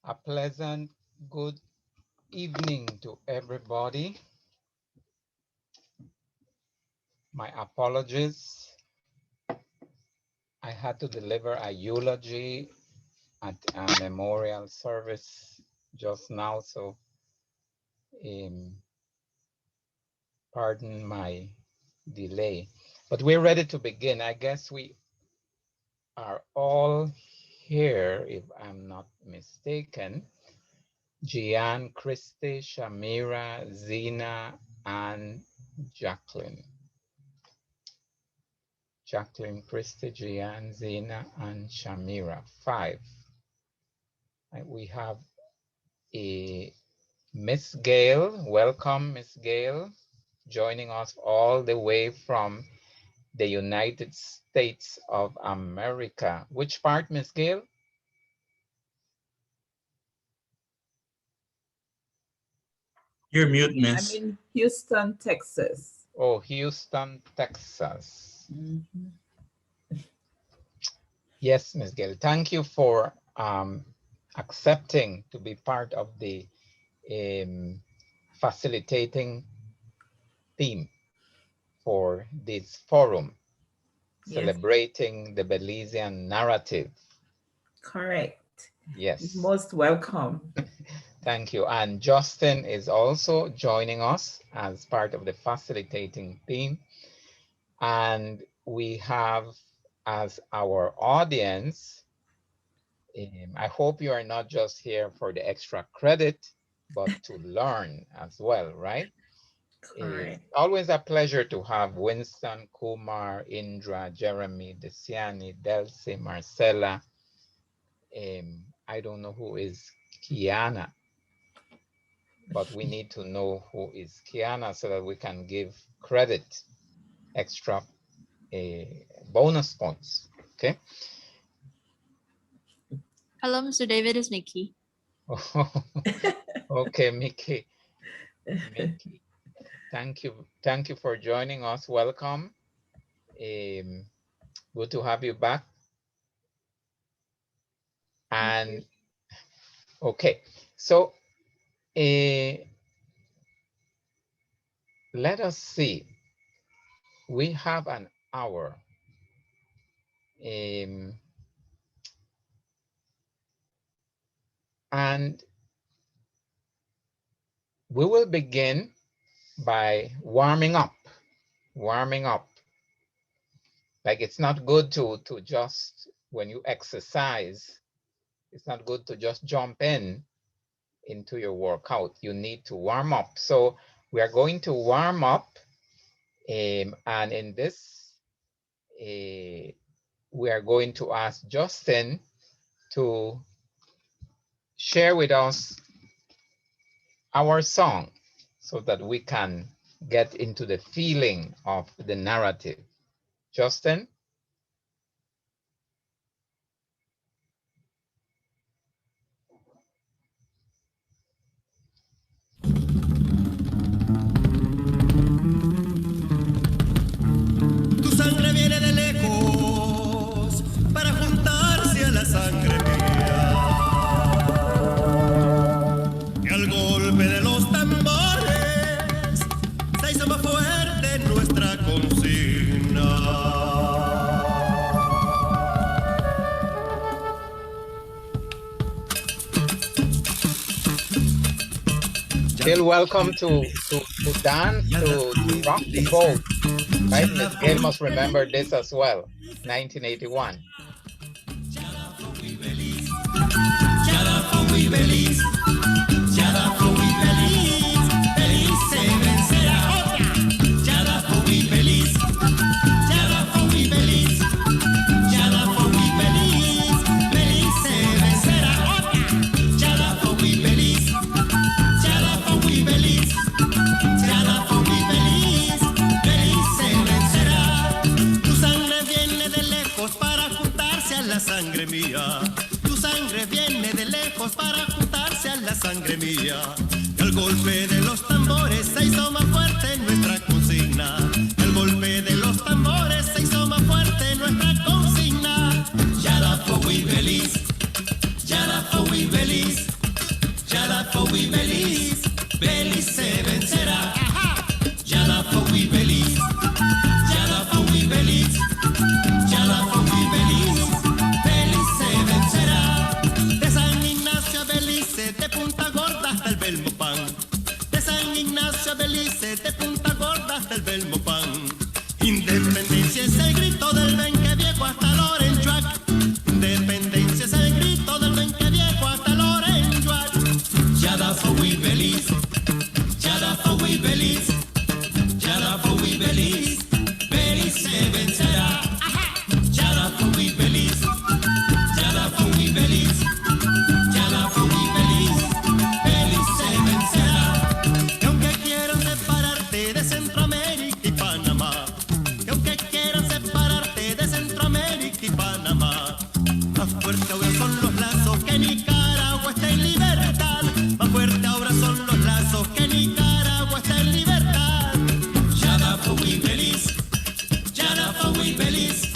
A pleasant good evening to everybody. My apologies. I had to deliver a eulogy at a memorial service just now, so pardon my delay. But we're ready to begin. I guess we are all here, if I'm not mistaken. Gian, Christy, Shamira, Zena, and Jacqueline. Jacqueline, Christy, Gian, Zena, and Shamira. 5. And we have a Miss Gail. Welcome, Miss Gail, joining us all the way from the United States of America. Which part, Miss Gail? You're mute, miss. I'm in Houston, Texas. Oh, Houston, Texas. Yes, Ms. Gail, thank you for accepting to be part of the facilitating team for this forum, Yes. celebrating the Belizean narrative. Correct. Yes. Most welcome. Thank you. And Justin is also joining us as part of the facilitating team. And we have as our audience, I hope you are not just here for the extra credit, but to learn as well, right? Correct. It's always a pleasure to have Winston, Kumar, Indra, Jeremy, Desiani, Delcy, Marcella. I don't know who is Kiana, but we need to know who is Kiana so that we can give credit, extra bonus points, okay? Hello, Mr. David, it's Mickey. Okay, Mickey. Thank you for joining us. Welcome. Good to have you back. And okay, so let us see. We have an hour. And we will begin by warming up. Like, it's not good to just, when you exercise, it's not good to just jump into your workout. You need to warm up. So we are going to warm up, and in this, we are going to ask Justin to share with us our song so that we can get into the feeling of the narrative. Justin? Tu sangre viene de lejos para juntarse a la sangre mía. Y al golpe de los tambores se hizo más fuerte nuestra consigna. Still welcome to dance, to rock the boat. Right? Miss Gail must remember this as well, 1981. La sangre mía, tu sangre viene de lejos para juntarse a la sangre mía. El golpe de los tambores se hizo más fuerte nuestra consigna. El golpe de los tambores se hizo más fuerte nuestra consigna. Yada for we Belize, Yada for we Belize. Ya la fui feliz, Belice vencerá. Que aunque quieran separarte de Centroamérica y Panamá, que aunque quieran separarte de Centroamérica y Panamá, más fuerte ahora son los lazos que Nicaragua está en libertad. Más fuerte ahora son los lazos que Nicaragua está en libertad. Ya la fui feliz, ya la fui feliz,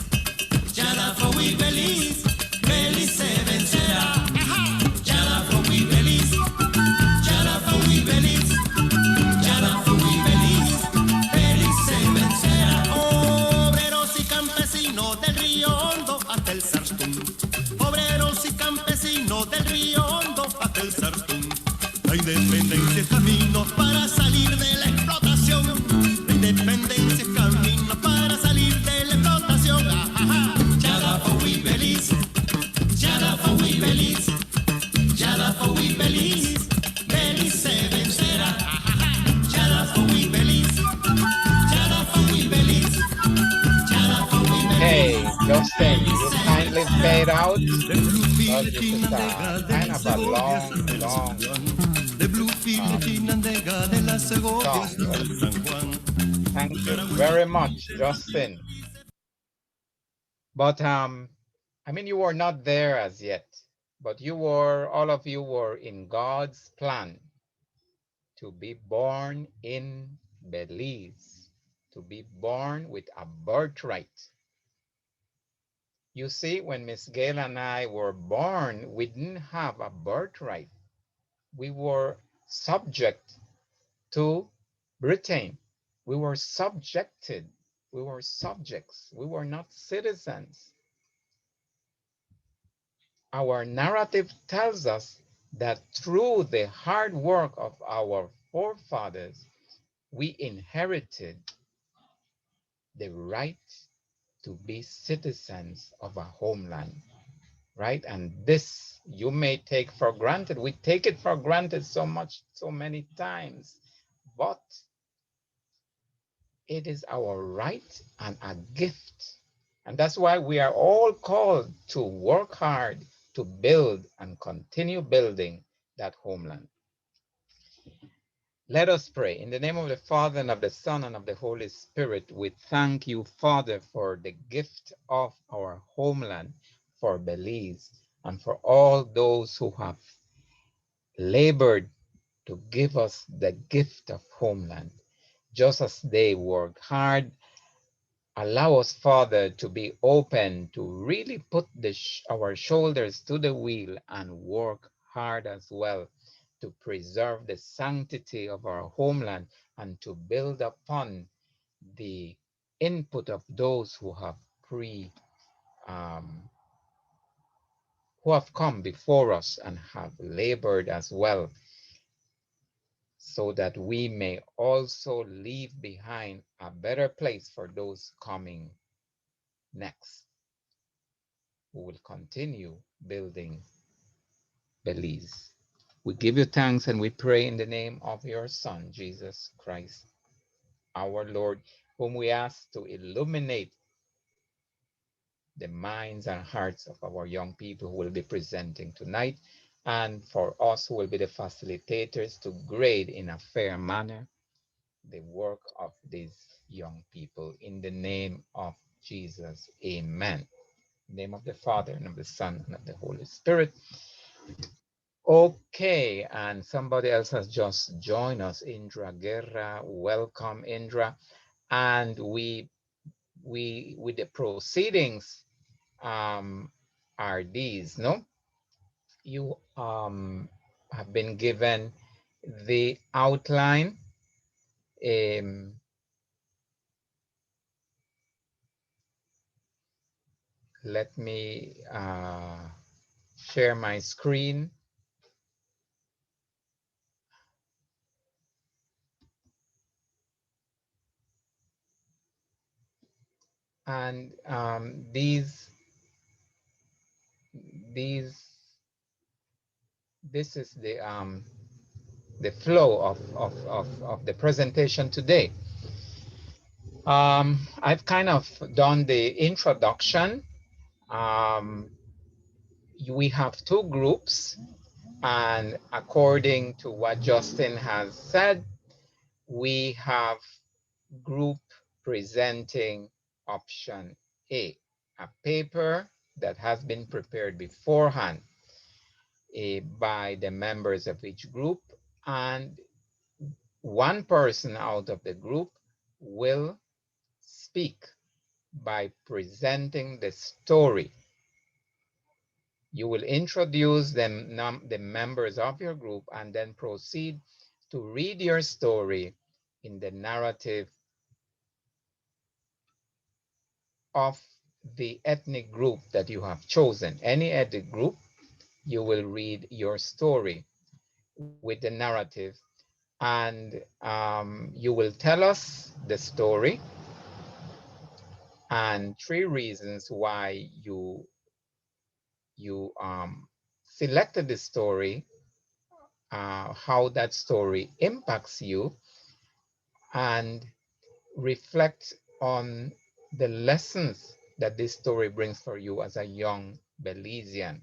ya la fui feliz, Belice vencerá. Ya la fui feliz, ya la fui feliz, ya la fui feliz, Belice vencerá. Obreros y campesinos del Río Hondo hasta el Sartún, obreros y campesinos del Río Hondo hasta el Sartún. La independencia es camino para salir de la explotación. La independencia es camino para salir de la explotación. Ya la fui feliz, ya la fui feliz, ya la fui feliz, Belice vencerá. Ya la fui feliz, ya la fui feliz, ya la fui feliz. Hey, Justin, you kindly fade out. De Bluefield, This is Chinandega, de kind las of a Segovias, long, del long San Juan. De Bluefield, Chinandega, de las Segovias, song. del San Juan. Thank you very much, Justin. But I mean, you were not there as yet, but you were, all of you were in God's plan to be born in Belize, to be born with a birthright. You see, when Miss Gail and I were born, we didn't have a birthright. We were subject to Britain. We were subjected. We were subjects. We were not citizens. Our narrative tells us that through the hard work of our forefathers, we inherited the right to be citizens of a homeland, right? And this you may take for granted. We take it for granted so much, so many times, but it is our right and a gift. And that's why we are all called to work hard to build and continue building that homeland. Let us pray. In the name of the Father, and of the Son, and of the Holy Spirit, we thank you, Father, for the gift of our homeland, for Belize, and for all those who have labored to give us the gift of homeland. Just as they worked hard, allow us, Father, to be open to really put our shoulders to the wheel and work hard as well to preserve the sanctity of our homeland and to build upon the input of those who have who have come before us and have labored as well, so that we may also leave behind a better place for those coming next, who will continue building Belize. We give you thanks and we pray in the name of your Son, Jesus Christ, our Lord, whom we ask to illuminate the minds and hearts of our young people who will be presenting tonight, and for us who will be the facilitators to grade in a fair manner the work of these young people. In the name of Jesus, amen. In the name of the Father, and of the Son, and of the Holy Spirit. Okay, and somebody else has just joined us, Indra Guerra. Welcome, Indra. And we with the proceedings are these, no? You have been given the outline. Let me share my screen. And this is the flow of the presentation today. I've kind of done the introduction. we have two groups, and according to what Justin has said, we have group presenting option A, a paper that has been prepared beforehand by the members of each group, and one person out of the group will speak by presenting the story. You will introduce them, the members of your group, and then proceed to read your story in the narrative of the ethnic group that you have chosen. Any ethnic group, you will read your story with the narrative, and you will tell us the story and 3 reasons why you selected the story, how that story impacts you, and reflect on the lessons that this story brings for you as a young Belizean,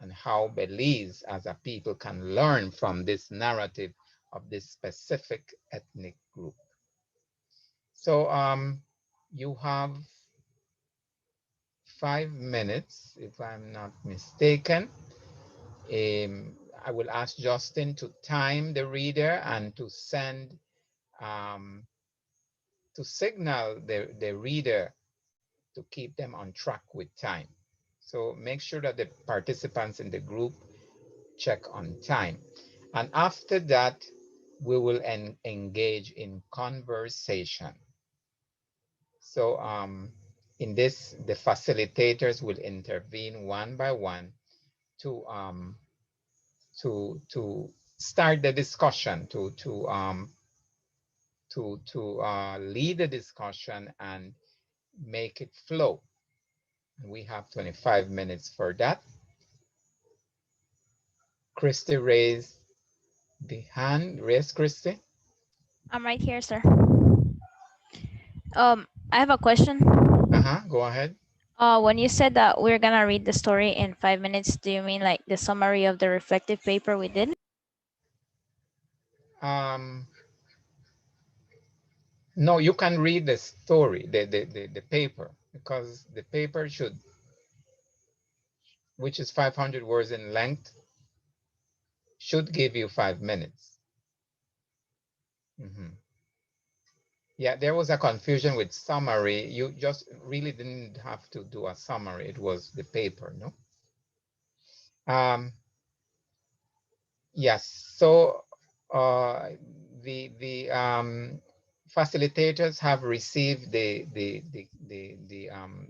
and how Belize as a people can learn from this narrative of this specific ethnic group. So you have 5 minutes, if I'm not mistaken. I will ask Justin to time the reader and to send, to signal the reader to keep them on track with time. So make sure that the participants in the group check on time. And after that, we will engage in conversation. So in this, the facilitators will intervene one by one to start the discussion, to lead the discussion and make it flow. We have 25 minutes for that. Christy raised the hand. Raise, Christy. I'm right here, sir. I have a question. Go ahead. When you said that we're gonna read the story in 5 minutes, do you mean like the summary of the reflective paper we did? No, you can read the story, the paper, because the paper should, which is 500 words in length, should give you 5 minutes. Yeah, there was a confusion with summary. You just really didn't have to do a summary. It was the paper, no? Yes, so the facilitators have received the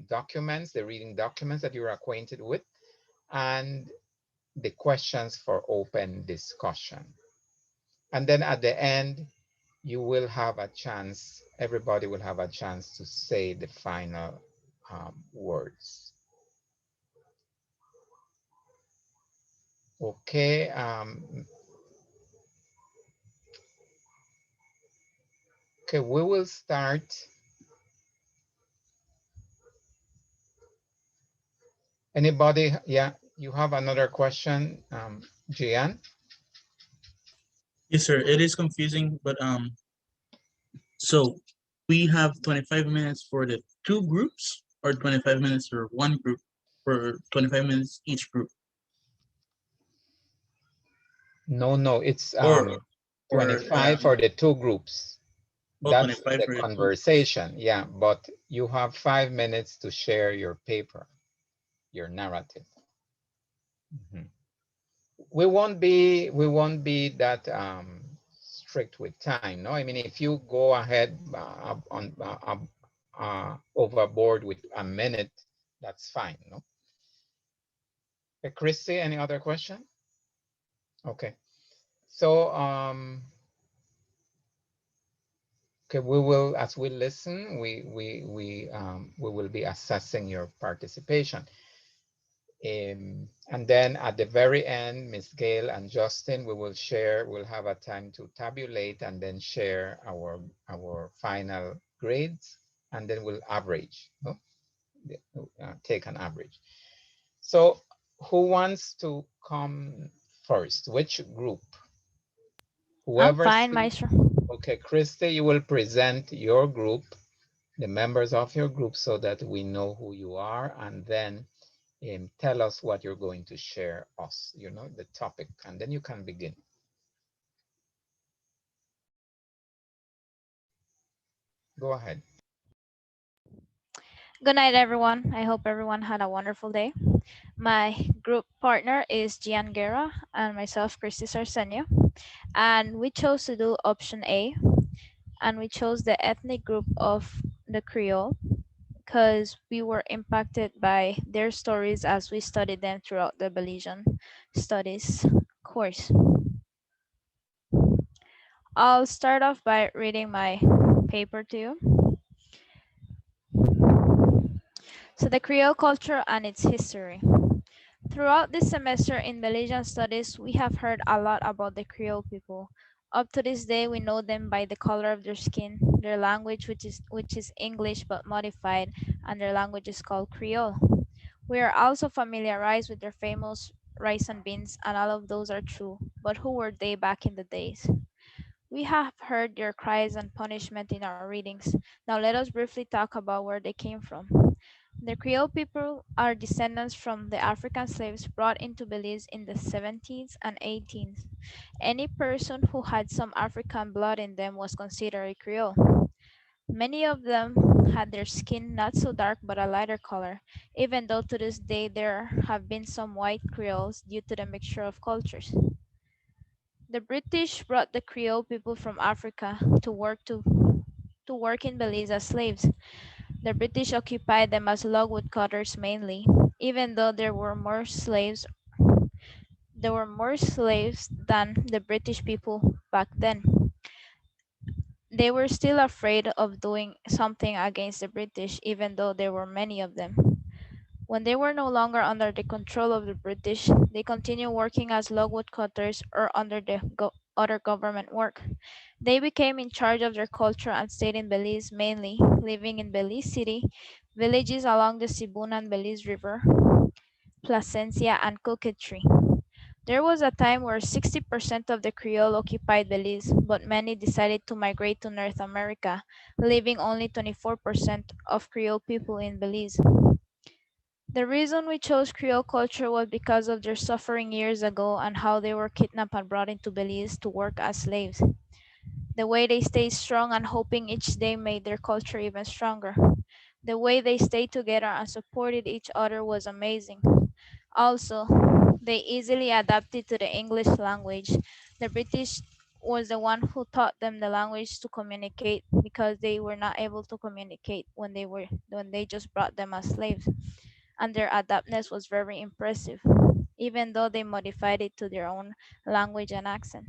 documents, the reading documents that you're acquainted with, and the questions for open discussion. And then at the end, you will have a chance, everybody will have a chance to say the final words. Okay. Okay, we will start. Anybody? Yeah, you have another question, Gian? Yes, sir. It is confusing, but so we have 25 minutes for the 2 groups, or 25 minutes for one group, for 25 minutes each group, No, it's or 25 for the 2 groups. That's 25 the for the 2. conversation, yeah, but you have 5 minutes to share your paper, your narrative. We won't be that strict with time, no? I mean, if you go ahead overboard with a minute, that's fine, no? Okay, Christy, any other question? Okay, so okay, we will, as we listen, we will be assessing your participation. And then at the very end, Ms. Gail and Justin, we'll have a time to tabulate and then share our final grades, and then we'll average, no? Take an average. So who wants to come first? Which group? I'm Whoever fine, speak. Maestro. Okay, Christy, you will present your group, the members of your group, so that we know who you are, and then tell us what you're going to share us, the topic, and then you can begin. Go ahead. Good night, everyone. I hope everyone had a wonderful day. My group partner is Gian Guerra and myself, Christy Sarsenio. And we chose to do option A, and we chose the ethnic group of the Creole because we were impacted by their stories as we studied them throughout the Belizean studies course. I'll start off by reading my paper to you. So, the Creole culture and its history. Throughout this semester in Belizean studies, we have heard a lot about the Creole people. Up to this day, we know them by the color of their skin, their language, which is English but modified, and their language is called Creole. We are also familiarized with their famous rice and beans, and all of those are true. But who were they back in the days? We have heard their cries and punishment in our readings. Now let us briefly talk about where they came from. The Creole people are descendants from the African slaves brought into Belize in the 17th and 18th. Any person who had some African blood in them was considered a Creole. Many of them had their skin not so dark but a lighter color, even though to this day there have been some white Creoles due to the mixture of cultures. The British brought the Creole people from Africa to work in Belize as slaves. The British occupied them as logwood cutters mainly, even though there were more slaves than the British people back then. They were still afraid of doing something against the British, even though there were many of them. When they were no longer under the control of the British, they continued working as logwood cutters or under the other government work. They became in charge of their culture and stayed in Belize mainly, living in Belize City, villages along the Sibuna and Belize River, Placencia, and Coquetry. There was a time where 60% of the Creole occupied Belize, but many decided to migrate to North America, leaving only 24% of Creole people in Belize. The reason we chose Creole culture was because of their suffering years ago and how they were kidnapped and brought into Belize to work as slaves. The way they stayed strong and hoping each day made their culture even stronger. The way they stayed together and supported each other was amazing. Also, they easily adapted to the English language. The British was the one who taught them the language to communicate because they were not able to communicate when they just brought them as slaves, and their adaptness was very impressive, even though they modified it to their own language and accent.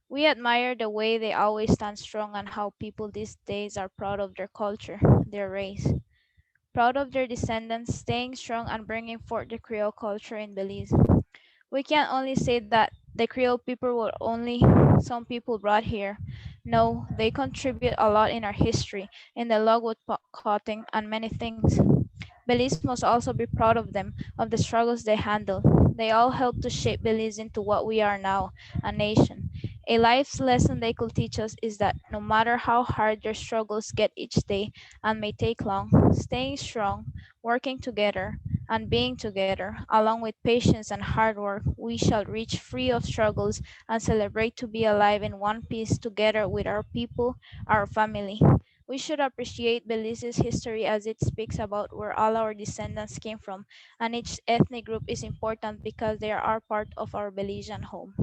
We admire the way they always stand strong and how people these days are proud of their culture, their race, proud of their descendants, staying strong and bringing forth the Creole culture in Belize. We can't only say that the Creole people were only some people brought here. No, they contribute a lot in our history, in the logwood cutting, and many things. Belize must also be proud of them, of the struggles they handled. They all helped to shape Belize into what we are now, a nation. A life's lesson they could teach us is that no matter how hard your struggles get each day and may take long, staying strong, working together, and being together, along with patience and hard work, we shall reach free of struggles and celebrate to be alive in one piece together with our people, our family. We should appreciate Belize's history as it speaks about where all our descendants came from, and each ethnic group is important because they are part of our Belizean home.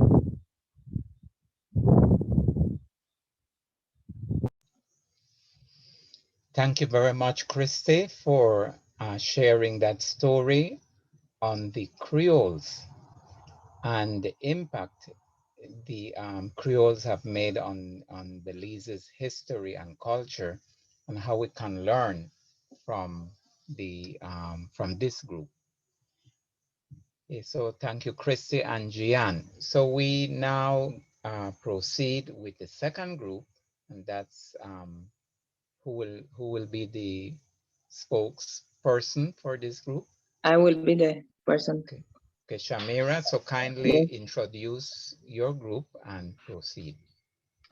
Thank you very much, Christy, for sharing that story on the Creoles and the impact the Creoles have made on Belize's history and culture, and how we can learn from from this group. So thank you, Christy and Gian. So we now proceed with the second group, and that's who will be the spokesperson for this group. I will be the person. Okay. Okay, Shamira, so kindly introduce your group and proceed.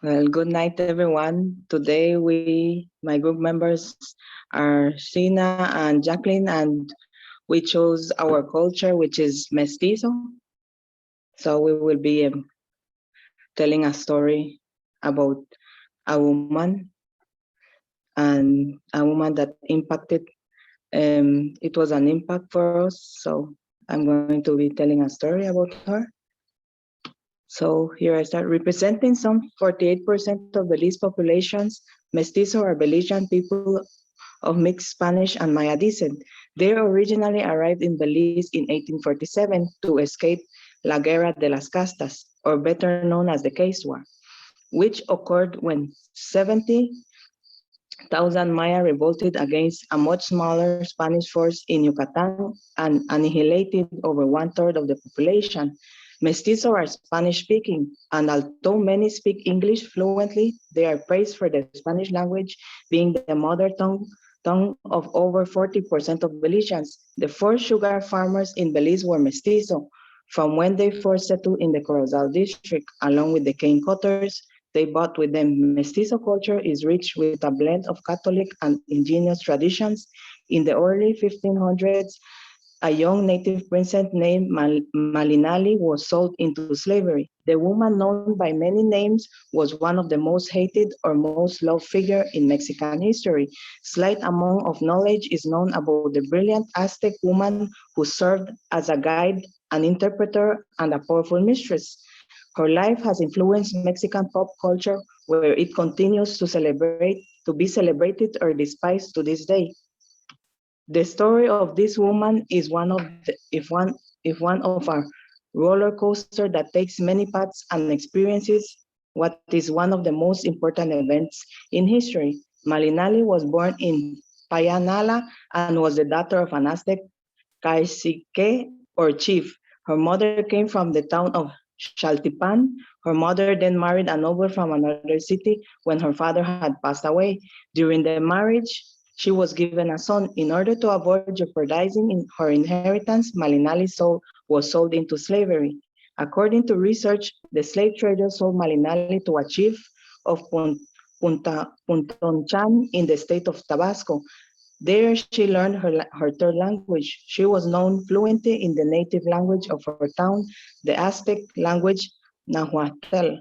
Well, good night, everyone. Today, my group members are Sheena and Jacqueline, and we chose our culture, which is mestizo. So we will be telling a story about a woman and a woman that impacted. It was an impact for us. So I'm going to be telling a story about her. So here I start. Representing some 48% of Belize populations, mestizo are Belizean people of mixed Spanish and Maya descent. They originally arrived in Belize in 1847 to escape La Guerra de las Castas, or better known as the Case War, which occurred when 70,000 Maya revolted against a much smaller Spanish force in Yucatan and annihilated over 1/3 of the population. Mestizo are Spanish speaking, and although many speak English fluently, they are praised for the Spanish language being the mother tongue of over 40% of Belizeans. The first sugar farmers in Belize were Mestizo. From when they first settled in the Corozal district, along with the cane cutters, they brought with them. Mestizo culture is rich with a blend of Catholic and indigenous traditions. In the early 1500s, a young native princess named Malinali was sold into slavery. The woman, known by many names, was one of the most hated or most loved figure in Mexican history. Slight amount of knowledge is known about the brilliant Aztec woman who served as a guide, an interpreter, and a powerful mistress. Her life has influenced Mexican pop culture, where it continues to be celebrated or despised to this day. The story of this woman is one of a roller coaster that takes many paths and experiences what is one of the most important events in history. Malinali was born in Payanala and was the daughter of an Aztec cacique or chief. Her mother came from the town of Chaltipan. Her mother then married a noble from another city when her father had passed away. During the marriage, she was given a son. In order to avoid jeopardizing her inheritance, Malinali was sold into slavery. According to research, the slave traders sold Malinali to a chief of Puntonchan in the state of Tabasco. There she learned her third language. She was known fluently in the native language of her town, the Aztec language Nahuatl,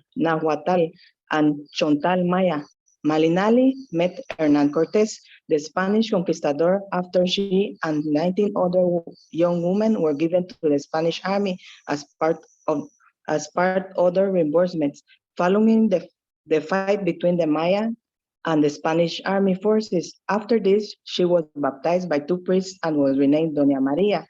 and Chontal Maya. Malinali met Hernan Cortes, the Spanish conquistador, after she and 19 other young women were given to the Spanish army as part other reimbursements. Following the fight between the Maya and the Spanish army forces. After this, she was baptized by two priests and was renamed Doña Maria.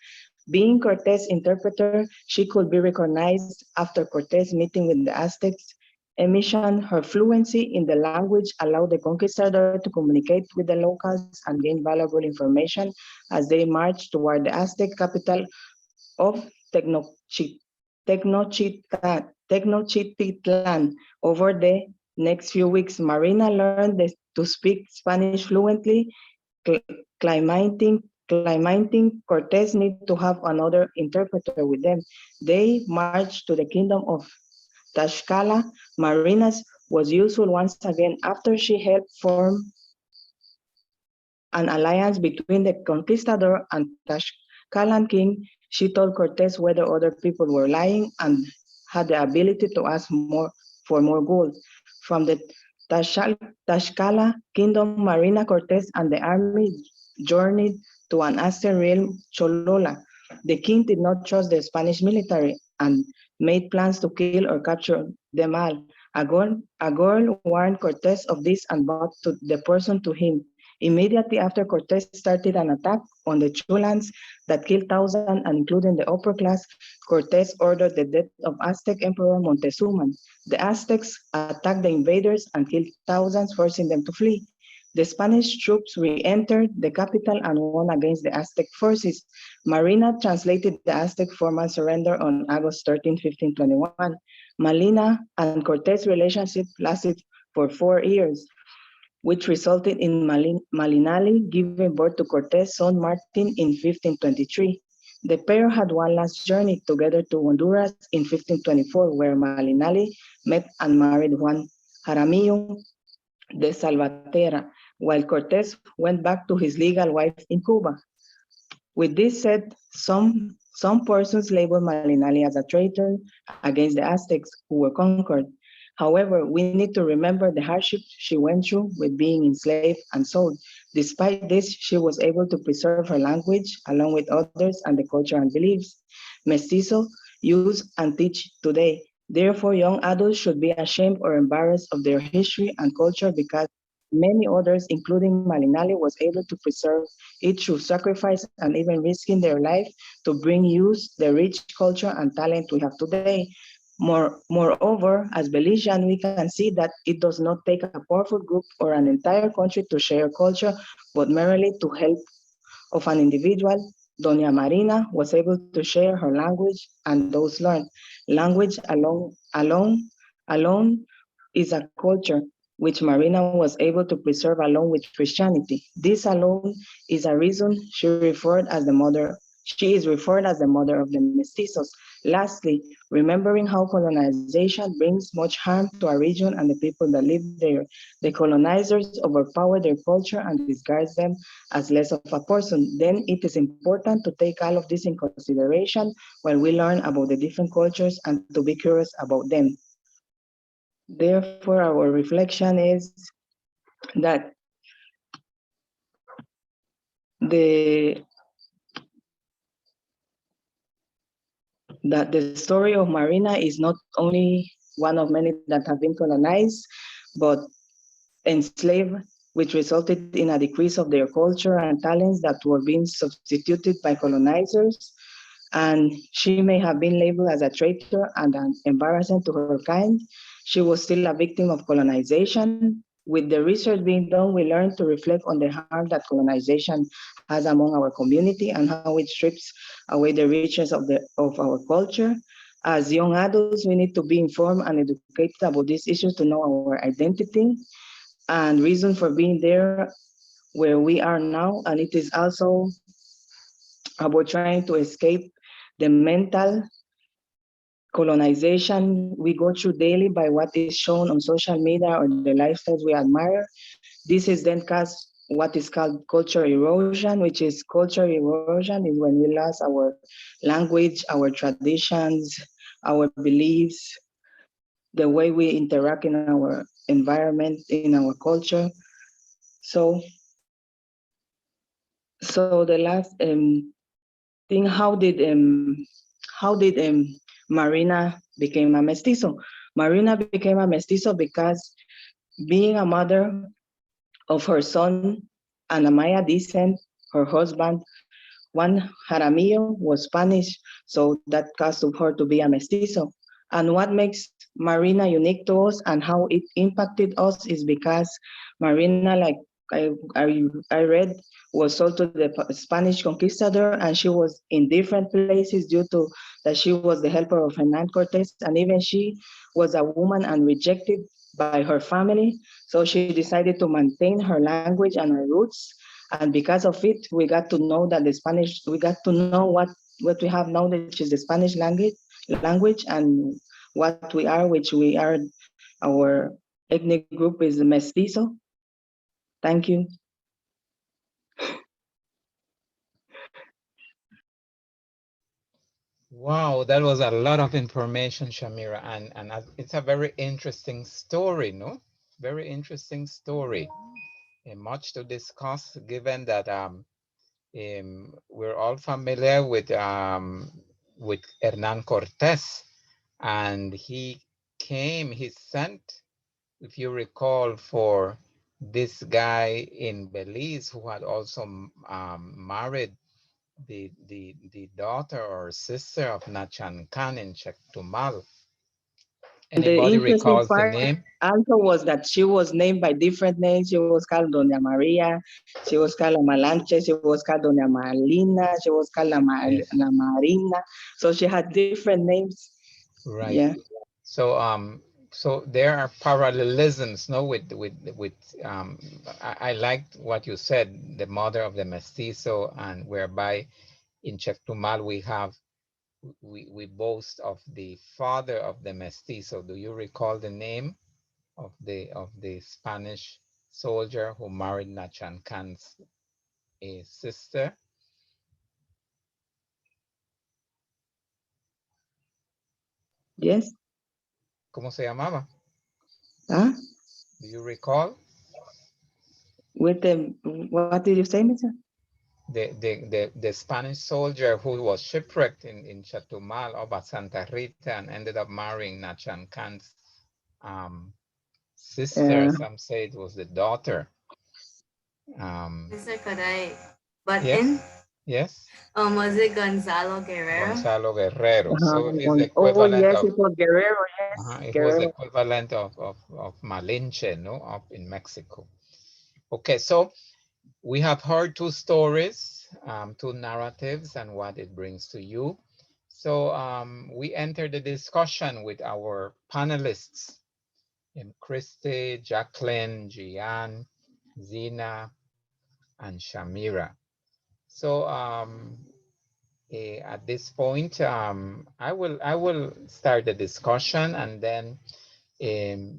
Being Cortés' interpreter, she could be recognized after Cortés meeting with the Aztecs. Emission, her fluency in the language allowed the conquistador to communicate with the locals and gain valuable information as they marched toward the Aztec capital of Tenochtitlan. Over the next few weeks, Marina learned to speak Spanish fluently, climating Cortés need to have another interpreter with them. They marched to the kingdom of Tlaxcala. Marina's was useful once again after she helped form an alliance between the conquistador and Tlaxcalan king. She told Cortés whether other people were lying and had the ability to ask for more gold. From the Tlaxcala kingdom, Marina Cortés and the army journeyed to an Aztec realm, Cholola. The king did not trust the Spanish military and made plans to kill or capture them all. A girl warned Cortés of this and brought the person to him. Immediately after, Cortés started an attack on the Chulans that killed thousands, and including the upper class. Cortés ordered the death of Aztec Emperor Montezuman. The Aztecs attacked the invaders and killed thousands, forcing them to flee. The Spanish troops re-entered the capital and won against the Aztec forces. Marina translated the Aztec formal surrender on August 13, 1521. Malina and Cortés' relationship lasted for 4 years, which resulted in Malinali giving birth to Cortés' son Martin in 1523. The pair had one last journey together to Honduras in 1524, where Malinali met and married Juan Jaramillo de Salvatierra, while Cortes went back to his legal wife in Cuba. With this said, some persons label Malinali as a traitor against the Aztecs who were conquered. However, we need to remember the hardship she went through with being enslaved and sold. Despite this, she was able to preserve her language along with others and the culture and beliefs mestizo use and teach today. Therefore, young adults should be ashamed or embarrassed of their history and culture because many others, including Malinali, was able to preserve it through sacrifice and even risking their life to bring use the rich culture and talent we have today. Moreover, as Belizean, we can see that it does not take a powerful group or an entire country to share culture, but merely to help of an individual. Doña Marina was able to share her language and those learned. Language alone is a culture which Marina was able to preserve along with Christianity. This alone is a reason she is referred as the mother of the mestizos. Lastly, remembering how colonization brings much harm to a region and the people that live there. The colonizers overpower their culture and disguise them as less of a person. Then it is important to take all of this in consideration while we learn about the different cultures and to be curious about them. Therefore, our reflection is that the the story of Marina is not only one of many that have been colonized, but enslaved, which resulted in a decrease of their culture and talents that were being substituted by colonizers. And she may have been labeled as a traitor and an embarrassment to her kind. She was still a victim of colonization. With the research being done, we learned to reflect on the harm that colonization has among our community and how it strips away the richness of our culture. As young adults, we need to be informed and educated about these issues to know our identity and reason for being there where we are now. And it is also about trying to escape the mental colonization we go through daily by what is shown on social media or the lifestyles we admire. This is then caused what is called culture erosion, which is culture erosion is when we lose our language, our traditions, our beliefs, the way we interact in our environment, in our culture. So, so the last thing, how did Marina became a mestizo? Marina became a mestizo because being a mother of her son, Ana Maya descent, her husband, Juan Jaramillo, was Spanish, so that caused her to be a mestizo. And what makes Marina unique to us and how it impacted us is because Marina, like I read, was sold to the Spanish conquistador, and she was in different places due to that she was the helper of Hernan Cortes, and even she was a woman and rejected by her family. So she decided to maintain her language and her roots. And because of it, we got to know that we got to know what we have now, which is the Spanish language and what we are, which we are, our ethnic group is mestizo. Thank you. Wow, that was a lot of information, Shamira, and it's a very interesting story, no? Very interesting story, and much to discuss, given that we're all familiar with Hernan Cortes, and he sent, if you recall, for this guy in Belize who had also married the daughter or sister of Nachan Khan in Chetumal. And the Anybody interesting recalls the part name? also was that she was named by different names. She was called Doña Maria, she was called La Malanche, she was called Doña Malina, she was called Yes, La Marina. So she had different names. right. Yeah. So there are parallelisms, no, with I liked what you said, the mother of the mestizo, and whereby In Chetumal, we boast of the father of the mestizo. Do you recall the name of the Spanish soldier who married Nachan Khan's sister? Yes. ¿Cómo se llamaba? Huh? Do you recall? With the, what did you say, Mr.? The Spanish soldier who was shipwrecked in Chetumal over Santa Rita and ended up marrying Nachan Khan's um, sister. Some say it was the daughter. Mr. Kaday. But Yes, yes, was it Gonzalo Guerrero? Gonzalo Guerrero. So he's the Oh, equivalent yes, of it was Guerrero. Yes, it was the Guerrero. equivalent of Malinche, no, up in Mexico. Okay, so we have heard two stories, two narratives, and what it brings to you. So we enter the discussion with our panelists, Christy, Jacqueline, Gian, Zina, and Shamira. So at this point, I will start the discussion, and then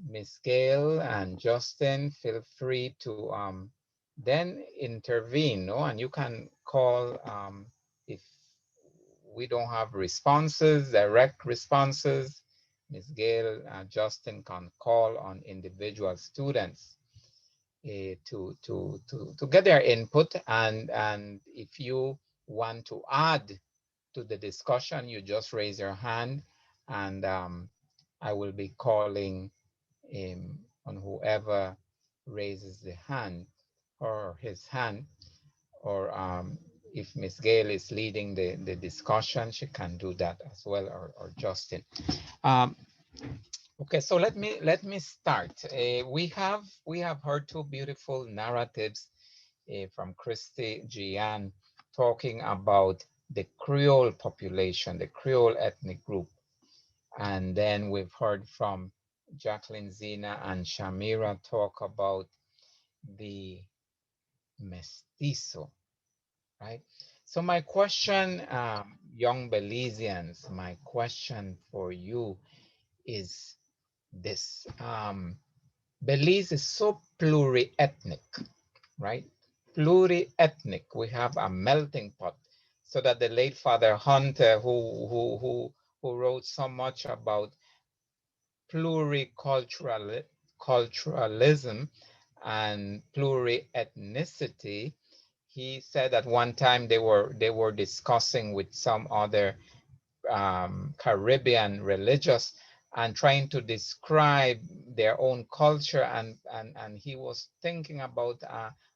Miss Gail and Justin, feel free to then intervene, no? And you can call if we don't have responses, direct responses. Miss Gail and Justin can call on individual students to get their input, and if you want to add to the discussion, you just raise your hand, and I will be calling on whoever raises the hand or his hand, or if Miss Gail is leading the discussion, she can do that as well, or Justin. Um, okay, so let me start. We have heard two beautiful narratives from Christy Gian talking about the Creole population, the Creole ethnic group. And then we've heard from Jacqueline, Zina, and Shamira talk about the mestizo, right? So my question, young Belizeans, my question for you is this. Belize is so pluri-ethnic, right? Pluri-ethnic. We have a melting pot. So that the late Father Hunter, who wrote so much about pluriculturalism and pluriethnicity, he said at one time they were discussing with some other Caribbean religious and trying to describe their own culture, and he was thinking about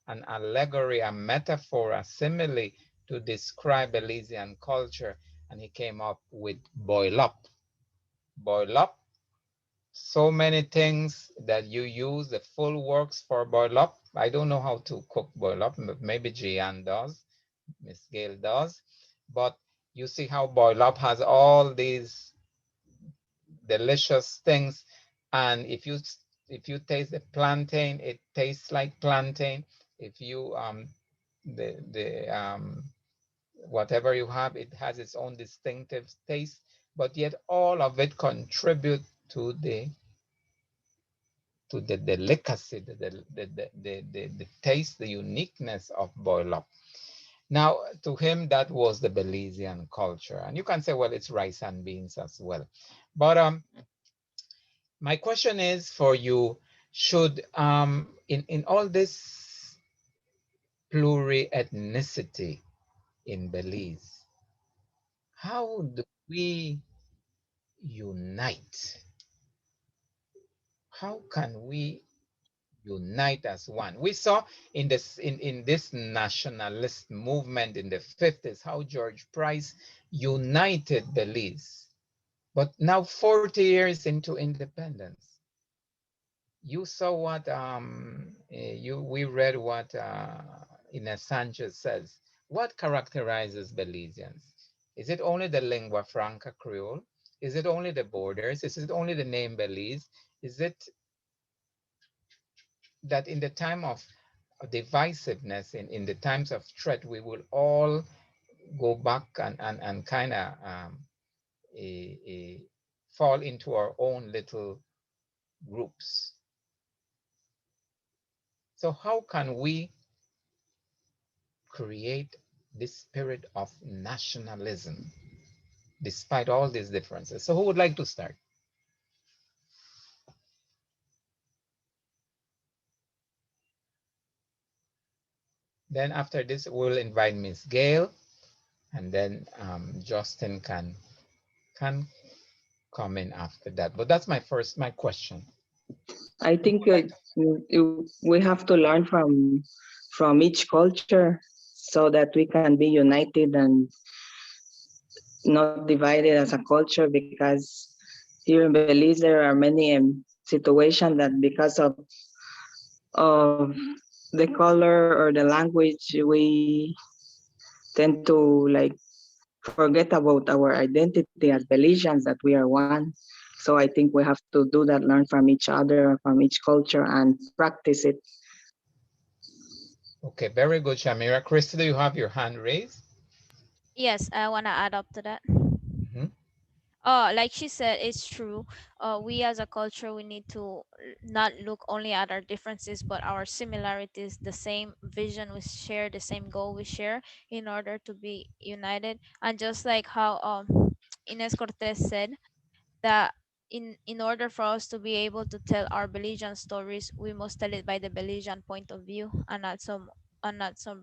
an allegory, a metaphor, a simile to describe Belizean culture, and he came up with boil up. Boil up, so many things that you use the full works for boil up. I don't know how to cook boil up, but maybe Gian does, Miss Gail does. But you see how boil up has all these delicious things, and if you taste the plantain, it tastes like plantain. If you the whatever you have, it has its own distinctive taste, but yet all of it contribute to the delicacy, the taste, the uniqueness of boil up. Now, to him, that was the Belizean culture. And you can say, well, it's rice and beans as well. But my question is for you, should, in all this pluri-ethnicity in Belize, how do we unite? How can we unite as one? We saw in this nationalist movement in the 50s how George Price united Belize. But now 40 years into independence, you saw what we read what Ines Sanchez says. What characterizes Belizeans? Is it only the lingua franca Creole? Is it only the borders? Is it only the name Belize? Is it that in the time of divisiveness, in the times of threat, we will all go back and kind of fall into our own little groups. So how can we create this spirit of nationalism despite all these differences? So who would like to start? Then after this, we'll invite Miss Gail, and then Justin can come in after that. But that's my question. I think we have to learn from each culture so that we can be united and not divided as a culture, because here in Belize there are many situations that because of the color or the language, we tend to like forget about our identity as Belizeans, that we are one. So I think we have to do that, learn from each other, from each culture, and practice it. Okay, very good, Shamira. Krista, do you have your hand raised? Yes, I want to add up to that. Mhm. Oh, like she said, it's true. We as a culture, we need to not look only at our differences, but our similarities, the same vision we share, the same goal we share, in order to be united. And just like how Ines Cortez said, that in order for us to be able to tell our Belizean stories, we must tell it by the Belizean point of view, and not some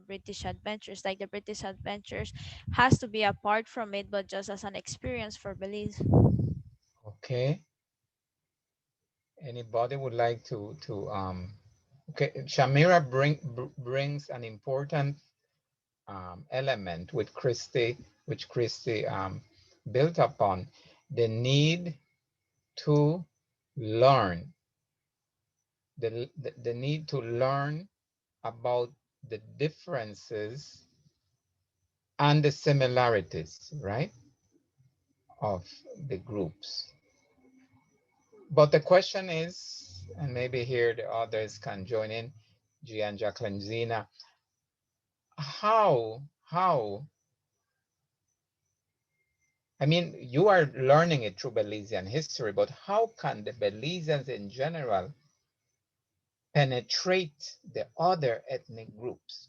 British adventures. Like the British adventures has to be apart from it, but just as an experience for Belize. Okay. Anybody would like to okay, Shamira brings an important element with Christy, which Christy built upon, the need to learn, the need to learn about the differences and the similarities, right, of the groups. But the question is, and maybe here the others can join in, Gian, Jacqueline, Zena, how, I mean, you are learning it through Belizean history, but how can the Belizeans in general penetrate the other ethnic groups?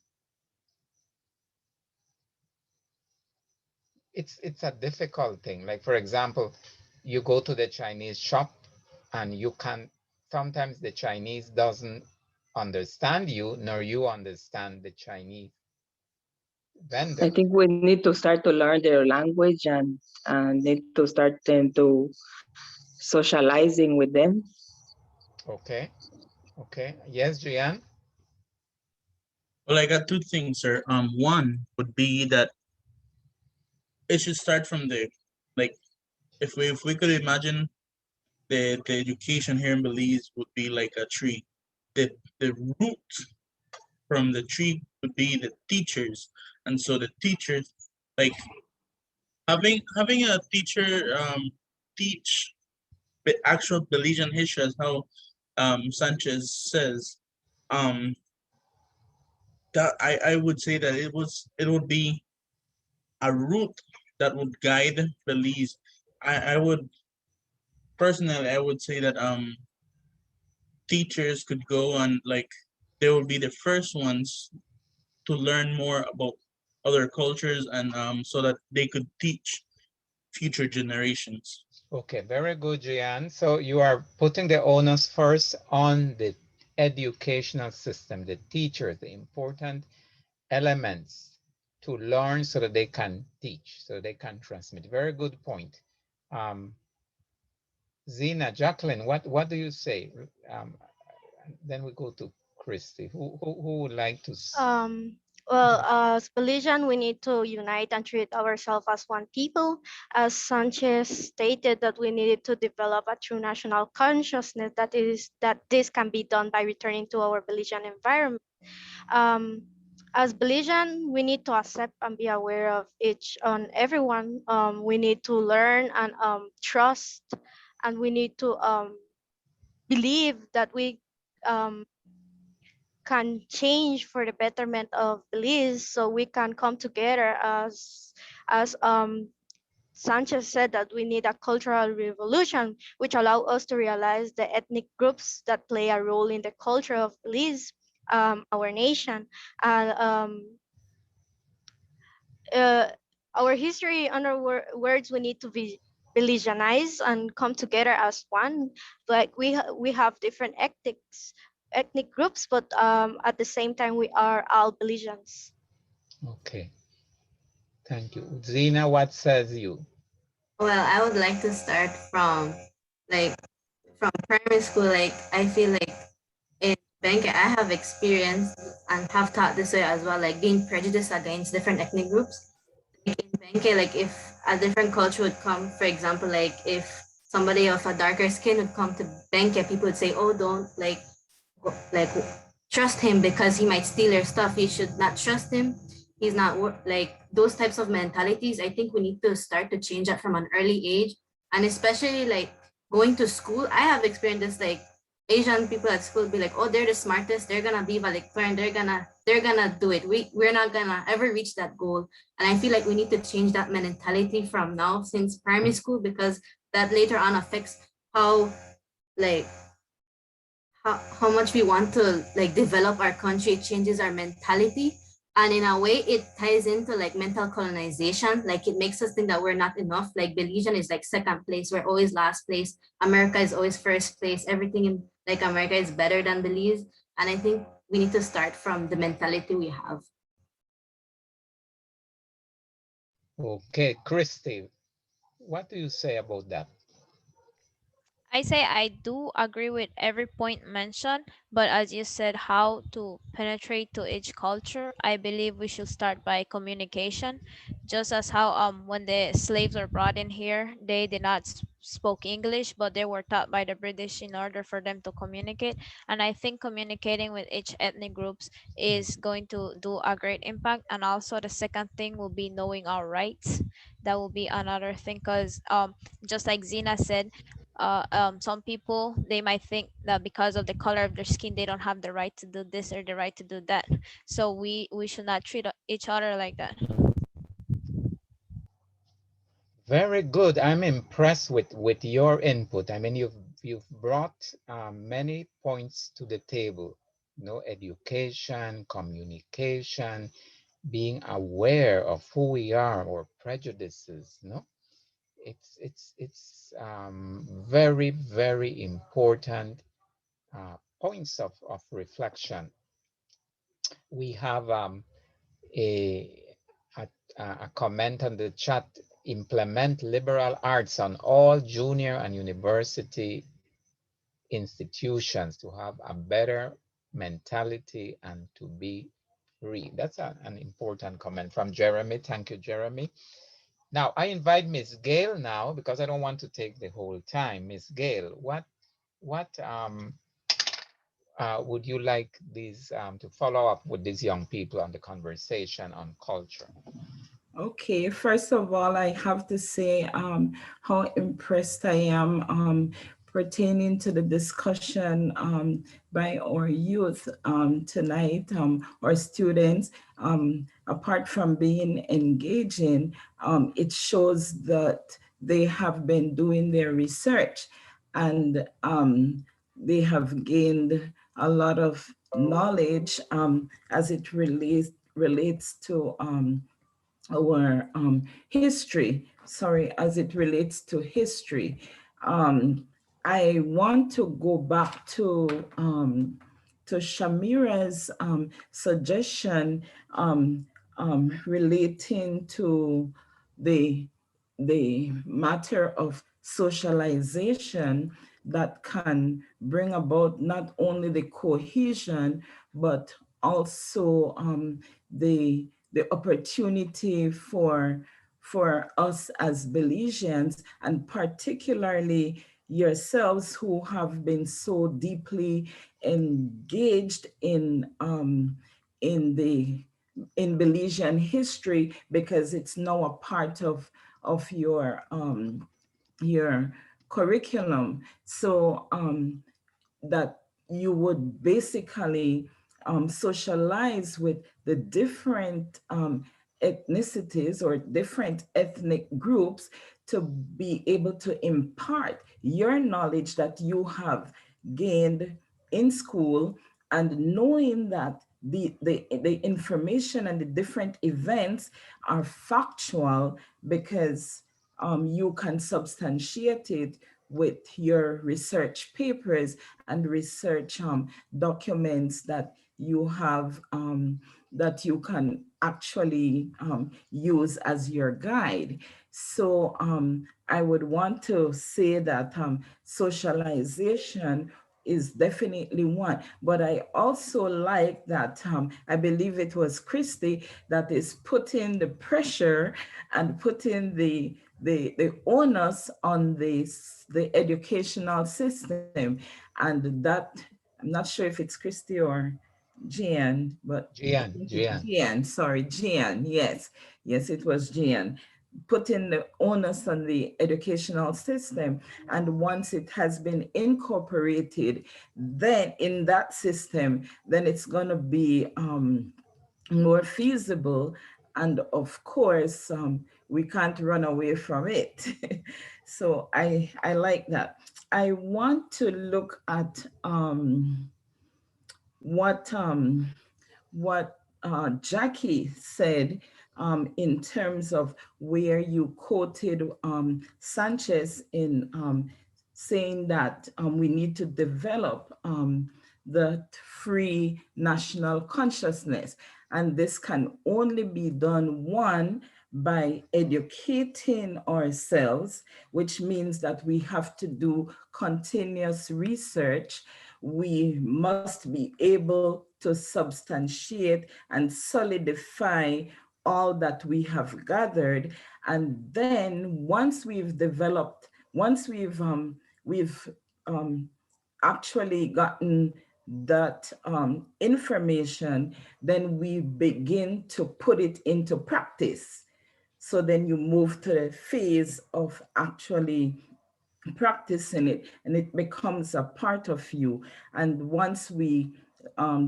It's a difficult thing. Like, for example, you go to the Chinese shop and you can, sometimes the Chinese doesn't understand you, nor you understand the Chinese I vendor. think we need to start to learn their language and need to start them to socializing with them. Okay, okay. Yes, Jian? Well, I got two things, sir. One would be that it should start from the, like, if we could imagine the education here in Belize would be like a tree. The root from the tree would be the teachers, and so the teachers, like, having a teacher teach the actual Belizean history, as how Sanchez says, um that I would say that it would be a route that would guide Belize. I would personally, I would say that teachers could go and, like, they would be the first ones to learn more about other cultures, and so that they could teach future generations. Okay, very good, Jian. So you are putting the onus first on the educational system, the teachers, the important elements to learn so that they can teach, so they can transmit. Very good point. Um, Zena, Jacqueline, what do you say? Um, then we go to Christy. Who would like to? Um, well, Jump? as Belizean, we need to unite and treat ourselves as one people. As Sanchez stated, that we needed to develop a true national consciousness, that this can be done by returning to our Belizean environment. Um, as Belizean, we need to accept and be aware of each and everyone. We need to learn and trust, and we need to believe that um, can change for the betterment of Belize, so we can come together as Sanchez said that we need a cultural revolution, which allow us to realize the ethnic groups that play a role in the culture of Belize, our nation, and uh, our history. In other words, we need to be Belizeanize and come together as one. Like we have different ethnic groups, but at the same time, we are all Belizeans. Okay, thank you. Zena, what says you? Well, I would like to start like from primary school. Like I feel like in Benke, I have experienced and have taught this way as well, like being prejudiced against different ethnic groups. Like in Benke, like if a different culture would come, for example, like if somebody of a darker skin would come to Benke, people would say, "Oh, don't like trust him because he might steal your stuff. You should not trust him. He's not like those types of mentalities. I think we need to start to change that from an early age, and especially like going to school. I have experienced this, like Asian people at school be like, oh, they're the smartest. They're gonna be valedictorian. They're gonna do it. We're not gonna ever reach that goal. And I feel like we need to change that mentality from now since primary school, because that later on affects how like how much we want to like develop our country. It changes our mentality, and in a way it ties into like mental colonization. Like it makes us think that we're not enough. Like Belizean is like second place, we're always last place. America is always first place. Everything in like America is better than Belize, and I think we need to start from the mentality we have. Okay, Christy, what do you say about that? I say I do agree with every point mentioned, but as you said, how to penetrate to each culture, I believe we should start by communication. Just as how when the slaves were brought in here, they did not spoke English, but they were taught by the British in order for them to communicate. And I think communicating with each ethnic groups is going to do a great impact. And also the second thing will be knowing our rights. That will be another thing, because just like Zena said, some people, they might think that because of the color of their skin they don't have the right to do this or the right to do that, so we should not treat each other like that. Very good. I'm impressed with your input. I mean, you've brought many points to the table. You know, education, communication, being aware of who we are or prejudices. No, it's very, very important points of reflection. We have a, a a comment on the chat. Implement liberal arts on all junior and university institutions to have a better mentality and to be free. That's an important comment from Jeremy. Thank you, Jeremy. Now I invite Miss Gail now, because I don't want to take the whole time. Miss Gail, what would you like these to follow up with these young people on the conversation on culture? Okay, first of all, I have to say how impressed I am pertaining to the discussion by our youth tonight, our students. Apart from being engaging, it shows that they have been doing their research, and they have gained a lot of knowledge as it relates to our history, sorry, as it relates to history. I want to go back to Shamira's suggestion relating to the, the matter of socialization that can bring about not only the cohesion, but also the opportunity for us as Belizeans, and particularly yourselves who have been so deeply engaged in the in Belizean history, because it's now a part of your curriculum. So that you would basically socialize with the different ethnicities or different ethnic groups to be able to impart your knowledge that you have gained in school, and knowing that the information and the different events are factual, because you can substantiate it with your research papers and research documents that you have, that you can actually use as your guide. So I would want to say that socialization is definitely one, but I also like that I believe it was Christy that is putting the pressure and putting the onus on the educational system, and that, I'm not sure if it's Christy or Jan, but I Gian, think it's Gian. Jan, sorry, Jan, yes. Yes, it was Jan. Putting the onus on the educational system. And once it has been incorporated, then in that system, then it's going to be more feasible. And of course, we can't run away from it. So I like that. I want to look at what Jackie said in terms of where you quoted Sanchez in saying that we need to develop the free national consciousness. And this can only be done, one, by educating ourselves, which means that we have to do continuous research. We must be able to substantiate and solidify all that we have gathered. And then once we've developed, once we've actually gotten that information, then we begin to put it into practice. So then you move to the phase of actually practicing it, and it becomes a part of you. And once we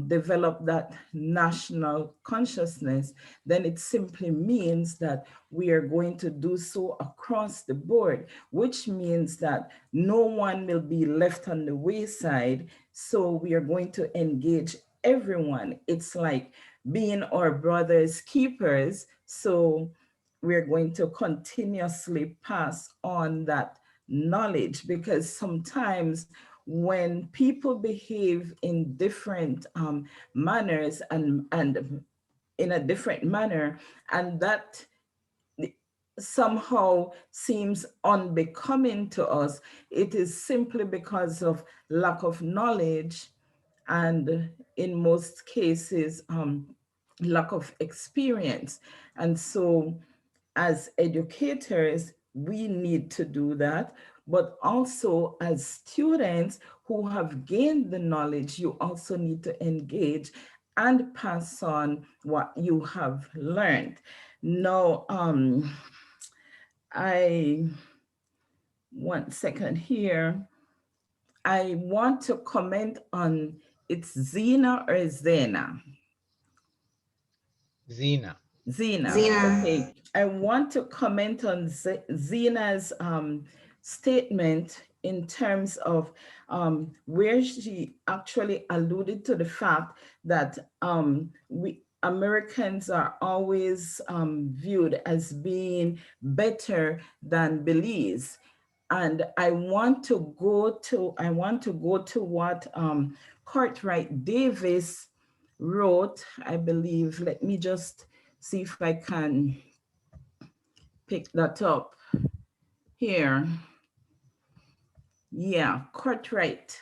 develop that national consciousness, then it simply means that we are going to do so across the board, which means that no one will be left on the wayside. So we are going to engage everyone. It's like being our brother's keepers. So we're going to continuously pass on that knowledge, because sometimes when people behave in different manners and in a different manner, and that somehow seems unbecoming to us, it is simply because of lack of knowledge, and in most cases lack of experience. And so as educators, we need to do that. But also as students who have gained the knowledge, you also need to engage and pass on what you have learned. Now, one second here. I want to comment on, it's Zena or Zena? Zena. Zena, Zena. okay. I want to comment on Zena's statement in terms of where she actually alluded to the fact that we Americans are always viewed as being better than Belize. And I want to go to what Cartwright Davis wrote, I believe. Let me just see if I can pick that up here. Yeah, Cartwright.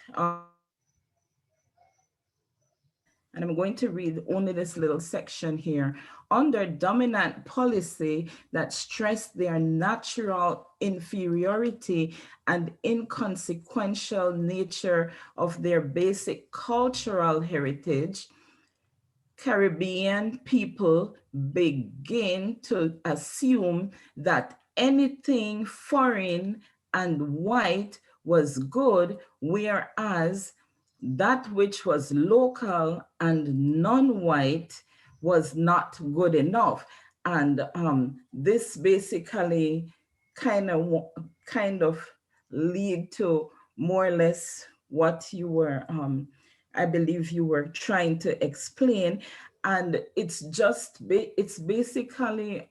And I'm going to read only this little section here. Under dominant policy that stressed their natural inferiority and inconsequential nature of their basic cultural heritage, Caribbean people begin to assume that anything foreign and white was good, whereas that which was local and non-white was not good enough. And this basically kind of lead to more or less what you were, I believe you were trying to explain. And it's just, it's basically,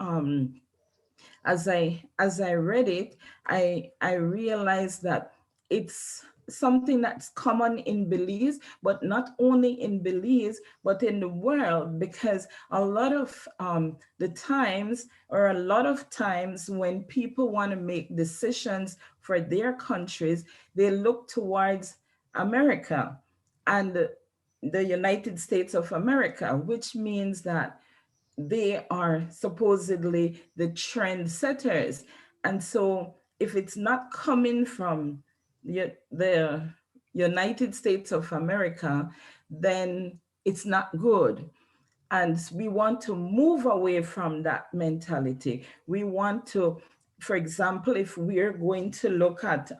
as I read it, I realized that it's something that's common in Belize, but not only in Belize, but in the world, because a lot of the times, or a lot of times when people want to make decisions for their countries, they look towards America and the United States of America, which means that they are supposedly the trendsetters. And so if it's not coming from the United States of America, then it's not good. And we want to move away from that mentality. We want to, for example, if we're going to look at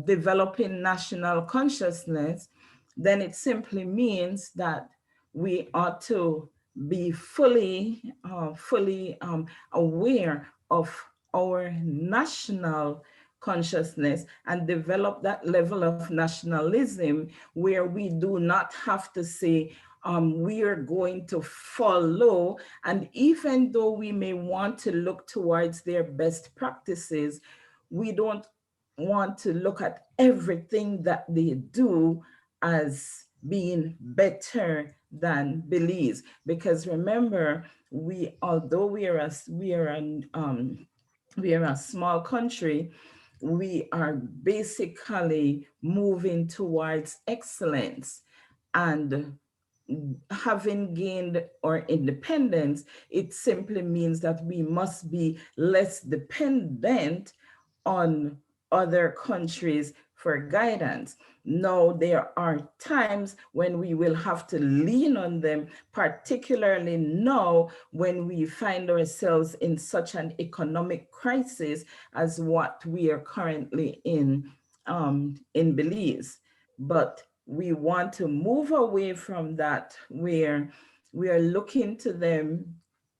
developing national consciousness, then it simply means that we ought to be fully aware of our national consciousness and develop that level of nationalism where we do not have to say we are going to follow. And even though we may want to look towards their best practices, we don't want to look at everything that they do as being better than Belize. Because remember, although we are a small country, we are basically moving towards excellence. And having gained our independence, it simply means that we must be less dependent on other countries for guidance. Now, there are times when we will have to lean on them, particularly now when we find ourselves in such an economic crisis as what we are currently in Belize. But we want to move away from that, where we are looking to them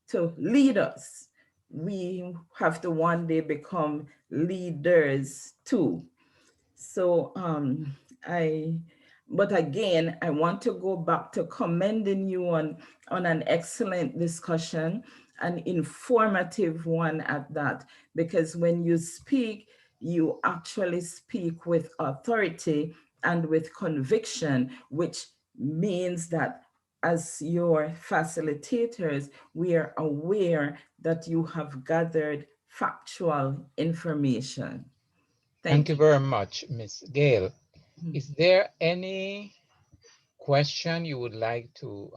to lead us. We have to one day become leaders too. So but again, I want to go back to commending you on an excellent discussion, an informative one at that, because when you speak, you actually speak with authority and with conviction, which means that as your facilitators, we are aware that you have gathered factual information. Thank you very much, Miss Gail. Mhm. Is there any question you would like to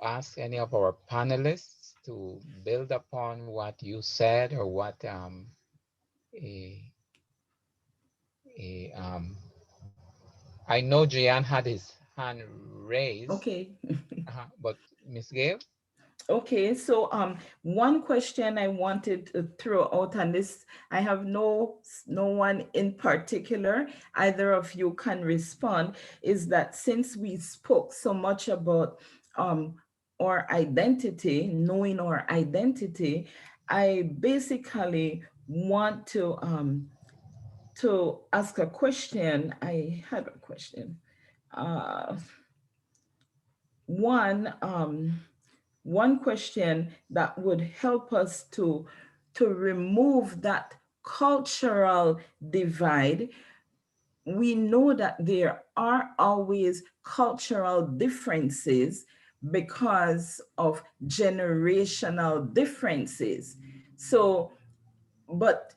ask any of our panelists to build upon what you said, or what a, a I know Jian had his hand raised, Okay. but Miss Gail? Okay, so one question I wanted to throw out on this, I have no one in particular, either of you can respond, is that since we spoke so much about our identity, knowing our identity, I basically want to ask a question. I had a question. Uh, one one question that would help us to remove that cultural divide. We know that there are always cultural differences because of generational differences. So, but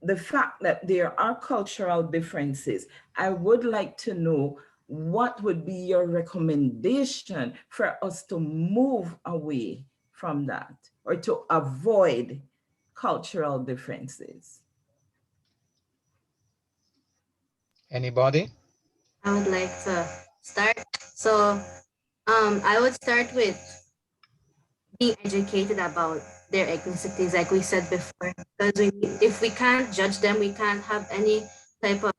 the fact that there are cultural differences, I would like to know what would be your recommendation for us to move away from that, or to avoid cultural differences. Anybody? I would like to start. So I would start with being educated about their ethnicities, like we said before. Because if we can't judge them, we can't have any type of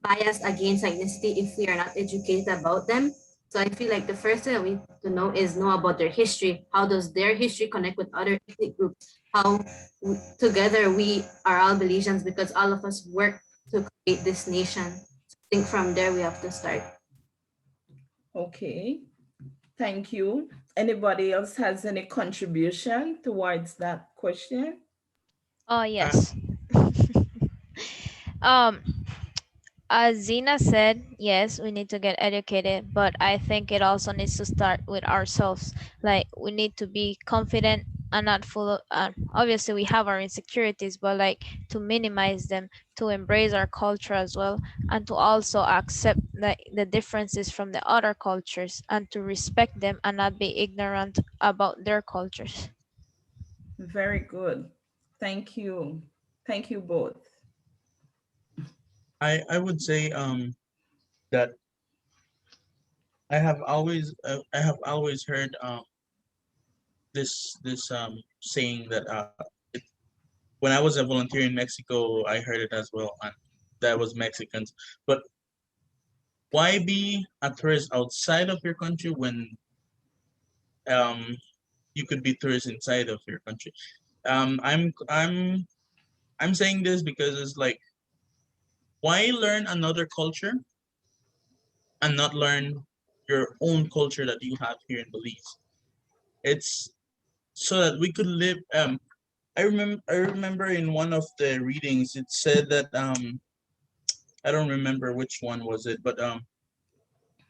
bias against ethnicity if we are not educated about them. So I feel like the first thing that we need to know about their history. How does their history connect with other ethnic groups? How together we are all Belizeans because all of us work to create this nation. So I think from there we have to start. Okay, thank you. Anybody else has any contribution towards that question? Oh, Uh, yes. um, as Zena said, yes, we need to get educated, but I think it also needs to start with ourselves. Like, we need to be confident and not full of, obviously, we have our insecurities, but like to minimize them, to embrace our culture as well, and to also accept the differences from the other cultures and to respect them and not be ignorant about their cultures. Very good. Thank you. Thank you both. I would say that I have always heard this saying that when I was a volunteer in Mexico, I heard it as well, and that was Mexicans. But why be a tourist outside of your country when um you could be tourist inside of your country? Um, I'm I'm I'm saying this because it's like, why learn another culture and not learn your own culture that you have here in Belize? It's so that we could live. I remember in one of the readings it said that I don't remember which one was it, but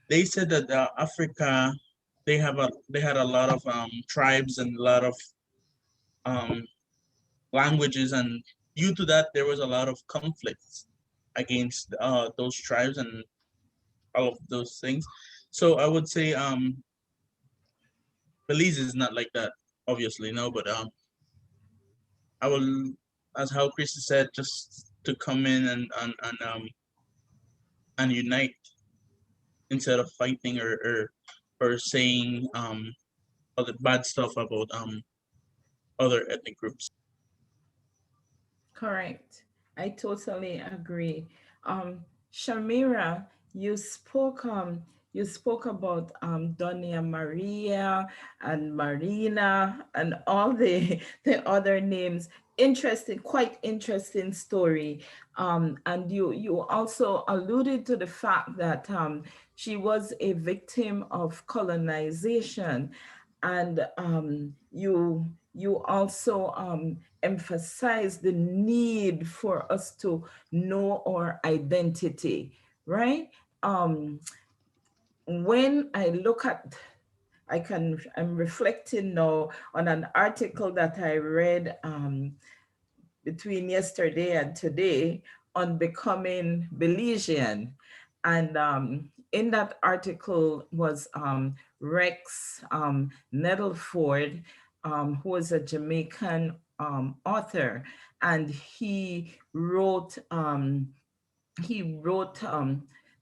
they said that Africa, they had a lot of tribes and a lot of um, languages, and due to that there was a lot of conflicts against those tribes and all of those things. So I would say Belize is not like that, obviously, no, but I will, as how Christy said, just to come in and unite instead of fighting or saying other bad stuff about other ethnic groups. Correct. I totally agree. Shamira, you spoke about Doña Maria and Marina and all the the other names. Interesting, quite interesting story. And you also alluded to the fact that she was a victim of colonization, and you also emphasize the need for us to know our identity, right? Um, when I look at, I'm reflecting now on an article that I read between yesterday and today on becoming Belizean. And in that article was Rex Nettleford, who was a Jamaican author, and he wrote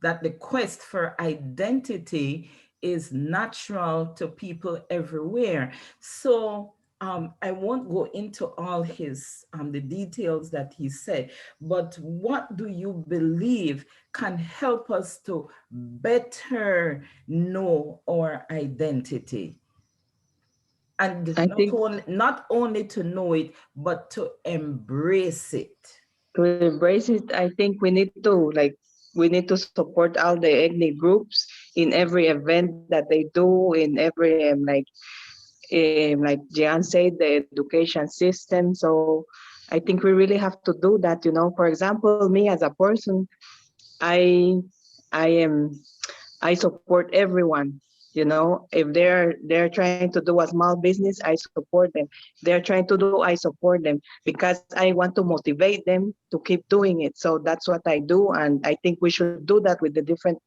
that the quest for identity is natural to people everywhere. So I won't go into all his the details that he said, but what do you believe can help us to better know our identity? And I think not only to know it, but to embrace it. to embrace it, I think we need to support all the ethnic groups in every event that they do, in every like Jan said, the education system. So I think we really have to do that. You know, for example, me as a person, I I am I support everyone. You know, if they're trying to do a small business, I support them. They're trying to do, I support them because I want to motivate them to keep doing it. So that's what I do, and I think we should do that with the different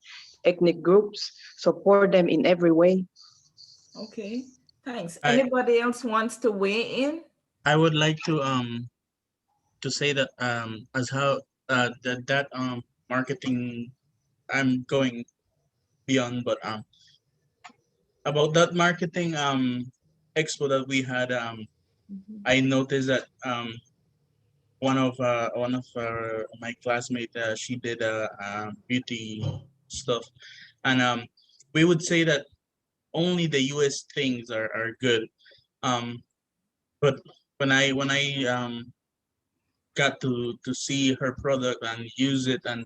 ethnic groups. Support them in every way. Okay, thanks. I Anybody else wants to weigh in? I would like to say that as how that marketing, I'm going beyond, but about that marketing expo that we had I noticed that one of my classmates, she did beauty stuff, and we would say that only the U.S. things are good. Um, but when I got to see her product and use it, and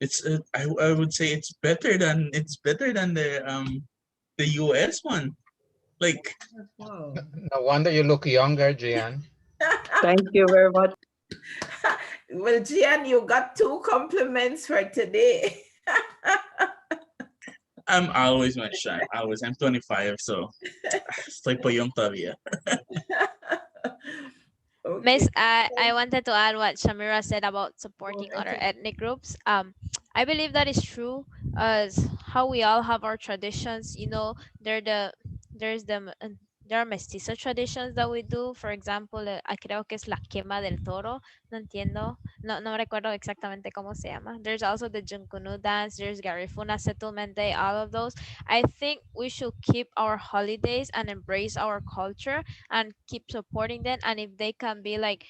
it's I would say it's better than the US one. Like, Wow. No wonder you look younger, Gian. Thank you very much. Well, Gian, you got 2 compliments for today. I'm always my shy. Always. I'm 25, so estoy poyong todavía. Miss, Okay. I wanted to add what Shamira said about Oh, supporting other okay. ethnic groups. I believe that is true, as how we all have our traditions. You know, there the there's the there are mestizo traditions that we do. For example, creo que es la quema del toro. No entiendo. No recuerdo exactamente cómo se llama. There's also the Junkunu dance. There's Garifuna Settlement Day. All of those. I think we should keep our holidays and embrace our culture and keep supporting them, and if they can be like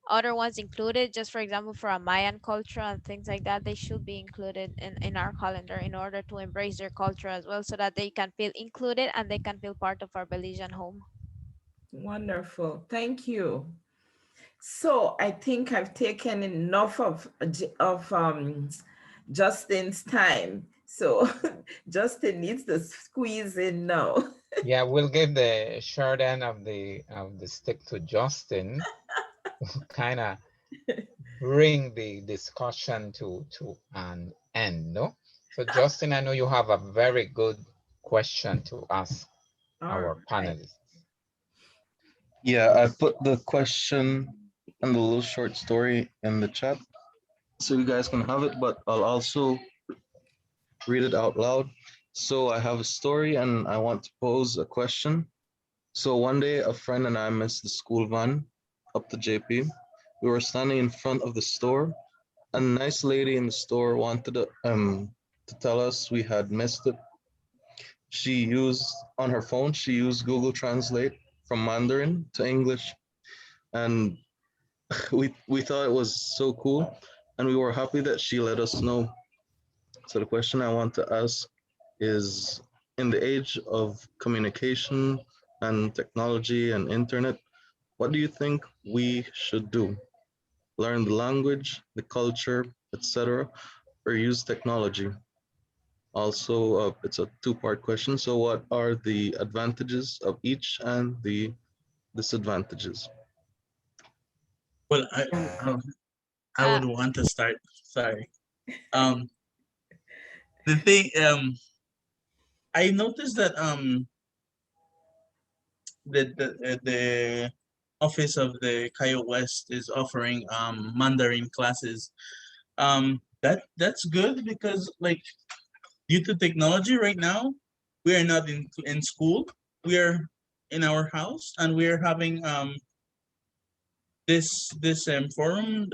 other ones included, just for example for a Mayan culture and things like that, they should be included in our calendar in order to embrace their culture as well, so that they can feel included and they can feel part of our Belizean home. Wonderful. Thank you. So I think I've taken enough of Justin's time. So Justin needs to squeeze in now. Yeah, we'll give the short end of the stick to Justin. Kind of bring the discussion to an end, no? So Justin, I know you have a very good question to ask All our right. panelists. Yeah, I put the question and the little short story in the chat so you guys can have it, but I'll also read it out loud. So I have a story and I want to pose a question. So one day, a friend and I missed the school van up to JP. We were standing in front of the store. A nice lady in the store wanted to tell us we had missed it. She used on her phone. She used Google Translate from Mandarin to English, and we thought it was so cool, and we were happy that she let us know. So the question I want to ask is, in the age of communication and technology and internet, what do you think we should do? Learn the language, the culture, etc., or use technology? Also, it's a two-part question. So what are the advantages of each and the disadvantages? Well, I uh, would want to start. Sorry. Um, the thing I noticed that the office of the Cayo West is offering Mandarin classes. That's good because, like, due to technology right now, we are not in school. We are in our house and we are having this forum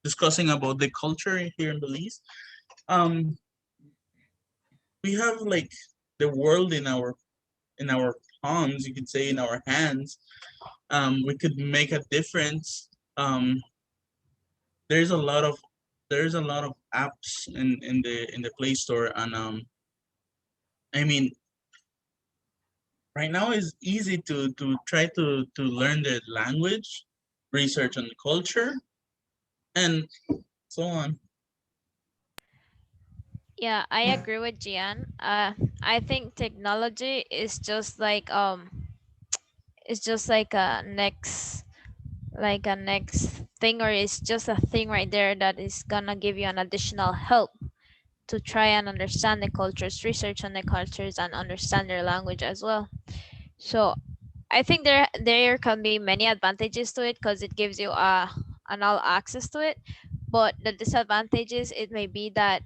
discussing about the culture here in Belize. Um, we have like the world in our palms, you could say, in our hands. We could make a difference. There's a lot of there's a lot of apps in the Play Store, and I mean, right now it's easy to try to learn the language, research on the culture, and so on. yeah, I agree with Gian. I think technology is just like it's just like a next thing, or it's just a thing right there that is gonna give you an additional help to try and understand the cultures, research on the cultures, and understand their language as well. So I think there can be many advantages to it because it gives you an all access to it. But the disadvantages, it may be that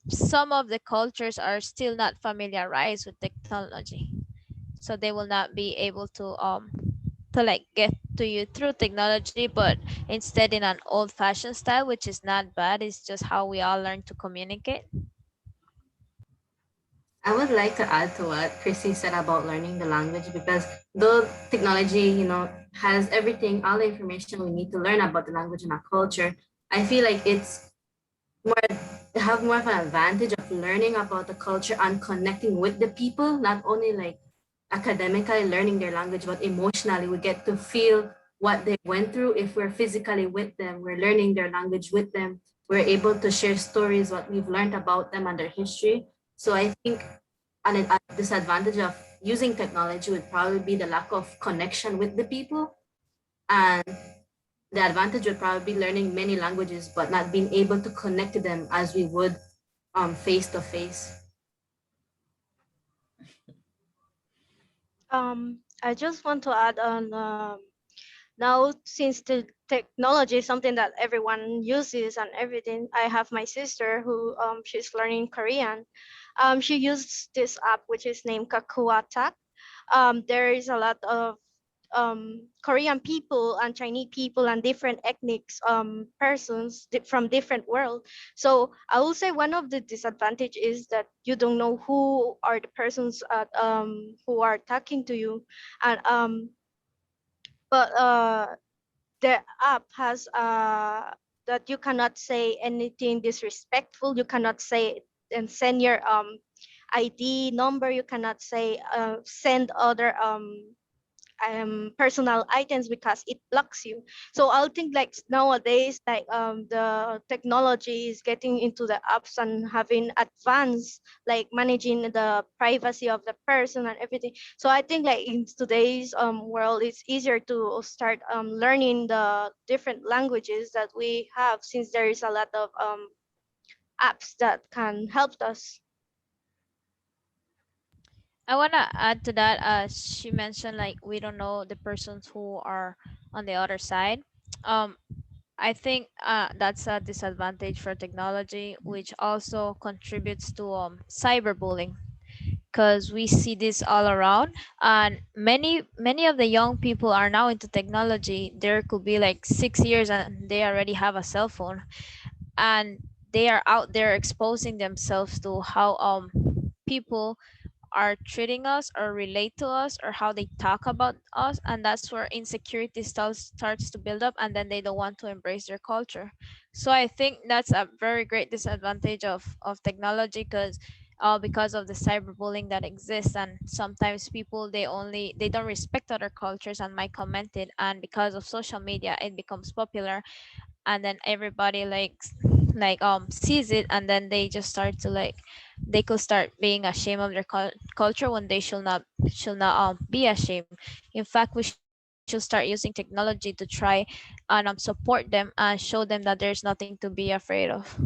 some of the cultures are still not familiarized with technology, so they will not be able to like get to you through technology, but instead in an old-fashioned style, which is not bad. It's just how we all learn to communicate. I would like to add to what Chrissy said about learning the language because though technology, has everything, all the information we need to learn about the language and our culture, I feel like it's more have more of an advantage of learning about the culture and connecting with the people, not only like academically learning their language, but emotionally we get to feel what they went through. If we're physically with them, we're learning their language with them, we're able to share stories, what we've learned about them and their history. So I think a disadvantage of using technology would probably be the lack of connection with the people, and the advantage would probably be learning many languages but not being able to connect to them as we would face to face. I just want to add on, now since the technology is something that everyone uses and everything, I have my sister who she's learning Korean. She used this app which is named Kakua Tak. There is a lot of Korean people and Chinese people and different ethnics persons from different world. So I will say one of the disadvantage is that you don't know who are the persons who are talking to you, and but the app has that you cannot say anything disrespectful. You cannot say and send your ID number. You cannot say send other personal items because it blocks you. So I'll think like nowadays, like the technology is getting into the apps and having advanced like managing the privacy of the person and everything. So I think like in today's world, it's easier to start learning the different languages that we have, since there is a lot of apps that can help us. I want to add to that. She mentioned like we don't know the persons who are on the other side. Um, I think that's a disadvantage for technology, which also contributes to cyberbullying, because we see this all around, and many of the young people are now into technology. There could be like 6 years and they already have a cell phone, and they are out there exposing themselves to how people are treating us or relate to us or how they talk about us, and that's where insecurity starts to build up, and then they don't want to embrace their culture. So I think that's a very great disadvantage of technology, because of the cyberbullying that exists, and sometimes people they don't respect other cultures and might comment it, and because of social media it becomes popular, and then everybody sees it, and then they just start to they could start being ashamed of their culture when they should not be ashamed. In fact, we should start using technology to try and support them and show them that there's nothing to be afraid of.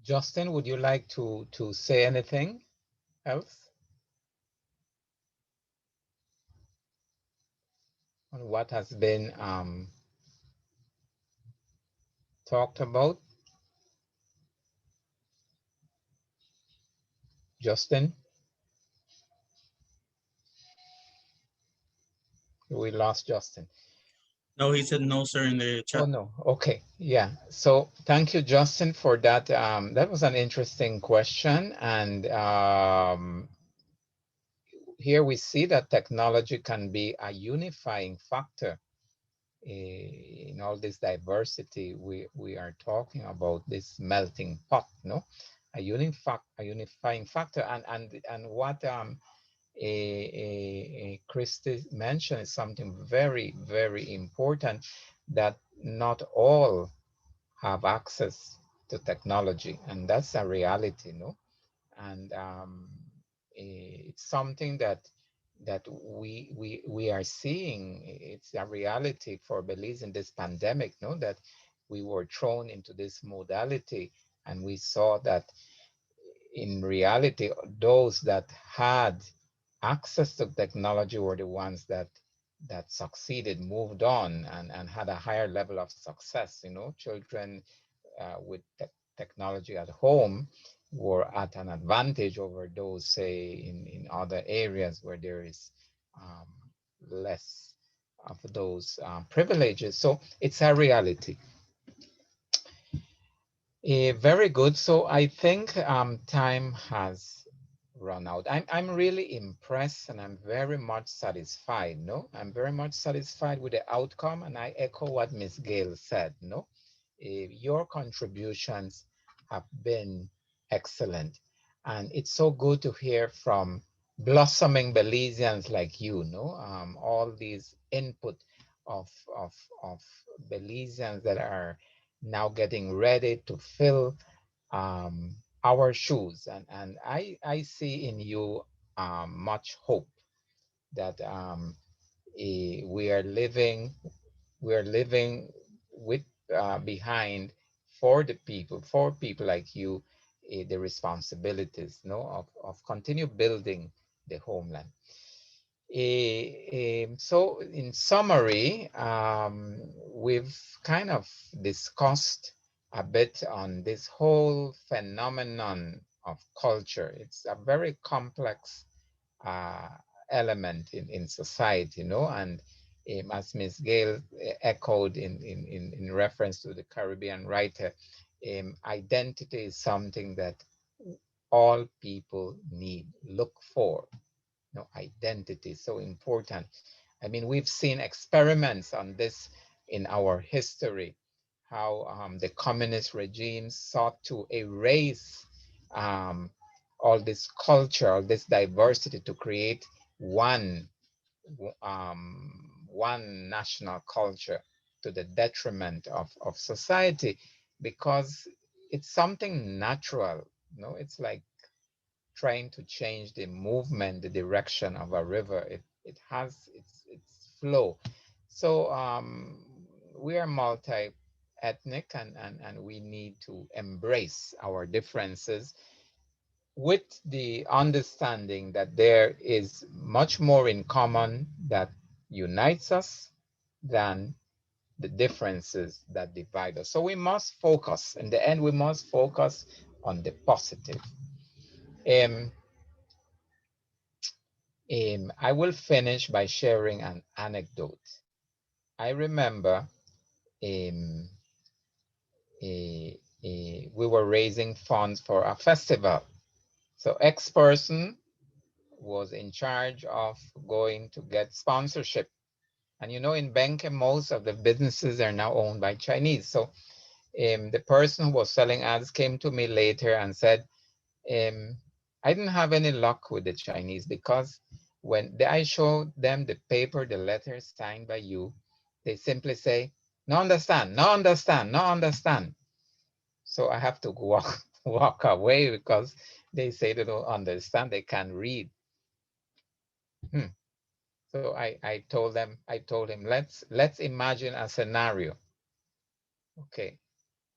Justin, would you like to say anything else on what has been talked about? Justin, we lost Justin. No, he said no, sir, in the Oh, chat. no. Okay. Yeah. So thank you, Justin, for that. That was an interesting question. And here we see that technology can be a unifying factor in all this diversity we are talking about, this melting pot, no? A unifying factor. And what Christy mentioned is something very, very important, that not all have access to technology, and that's a reality, no? And it's something that we are seeing. It's a reality for Belize in this pandemic, no? That we were thrown into this modality, and we saw that in reality, those that had access to technology were the ones that succeeded, moved on, and had a higher level of success. You know, children with technology at home were at an advantage over those, say, in other areas where there is um, less of those privileges. So it's a reality. Very good. So I think time has run out. I'm really impressed and I'm very much satisfied. No, I'm very much satisfied with the outcome, and I echo what Miss Gail said. No, your contributions have been excellent, and it's so good to hear from blossoming Belizeans like you. No, all these input of of of Belizeans that are now getting ready to fill our shoes, and I see in you much hope that we are living with behind for people like you, the responsibilities, no, of continue building the homeland. So in summary, we've kind of discussed a bit on this whole phenomenon of culture. It's a very complex uh, element in society, you know, and as Ms. Gale echoed in reference to the Caribbean writer, identity is something that all people need, look for. You know, identity is so important. I mean, we've seen experiments on this in our history, how the communist regimes sought to erase um, all this culture, all this diversity to create one one national culture to the detriment of society, because it's something natural. You know, it's like trying to change the movement, the direction of a river. It has its flow. So we are multi-ethnic, and we need to embrace our differences with the understanding that there is much more in common that unites us than the differences that divide us. So we must focus, in the end, we must focus on the positive. Um, I will finish by sharing an anecdote. I remember um, we were raising funds for a festival. So X person was in charge of going to get sponsorship. And you know, in Benke, most of the businesses are now owned by Chinese. So the person who was selling ads came to me later and said, I didn't have any luck with the Chinese, because when I showed them the paper, the letters signed by you, they simply say, no understand, no understand, no understand. So I have to walk, walk away because they say they don't understand, they can't read. Hmm. So I told him, let's imagine a scenario. Okay.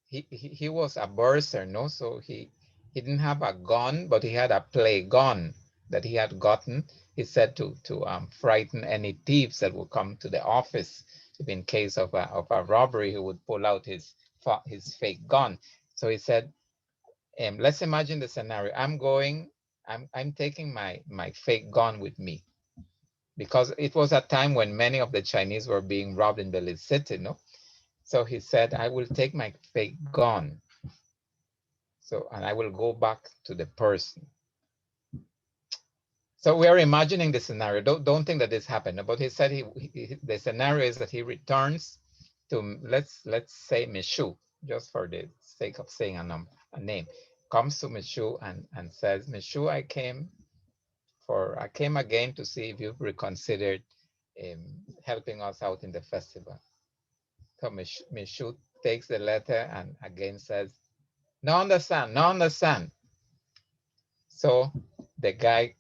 He was a burster, no? So he didn't have a gun, but he had a play gun that he had gotten. He said to frighten any thieves that would come to the office. If in case of a robbery, he would pull out his fake gun. So he said, let's imagine the scenario. I'm taking my fake gun with me, because it was a time when many of the Chinese were being robbed in Belize City, no? So he said, I will take my fake gun. So, and I will go back to the person. So we are imagining the scenario. Don't think that this happened, but he said the scenario is that he returns to, let's say Michoud, just for the sake of saying a name, comes to Michoud and says, Michoud, I came again to see if you've reconsidered helping us out in the festival. So Michoud takes the letter and again says, no understand, no understand. So the guy,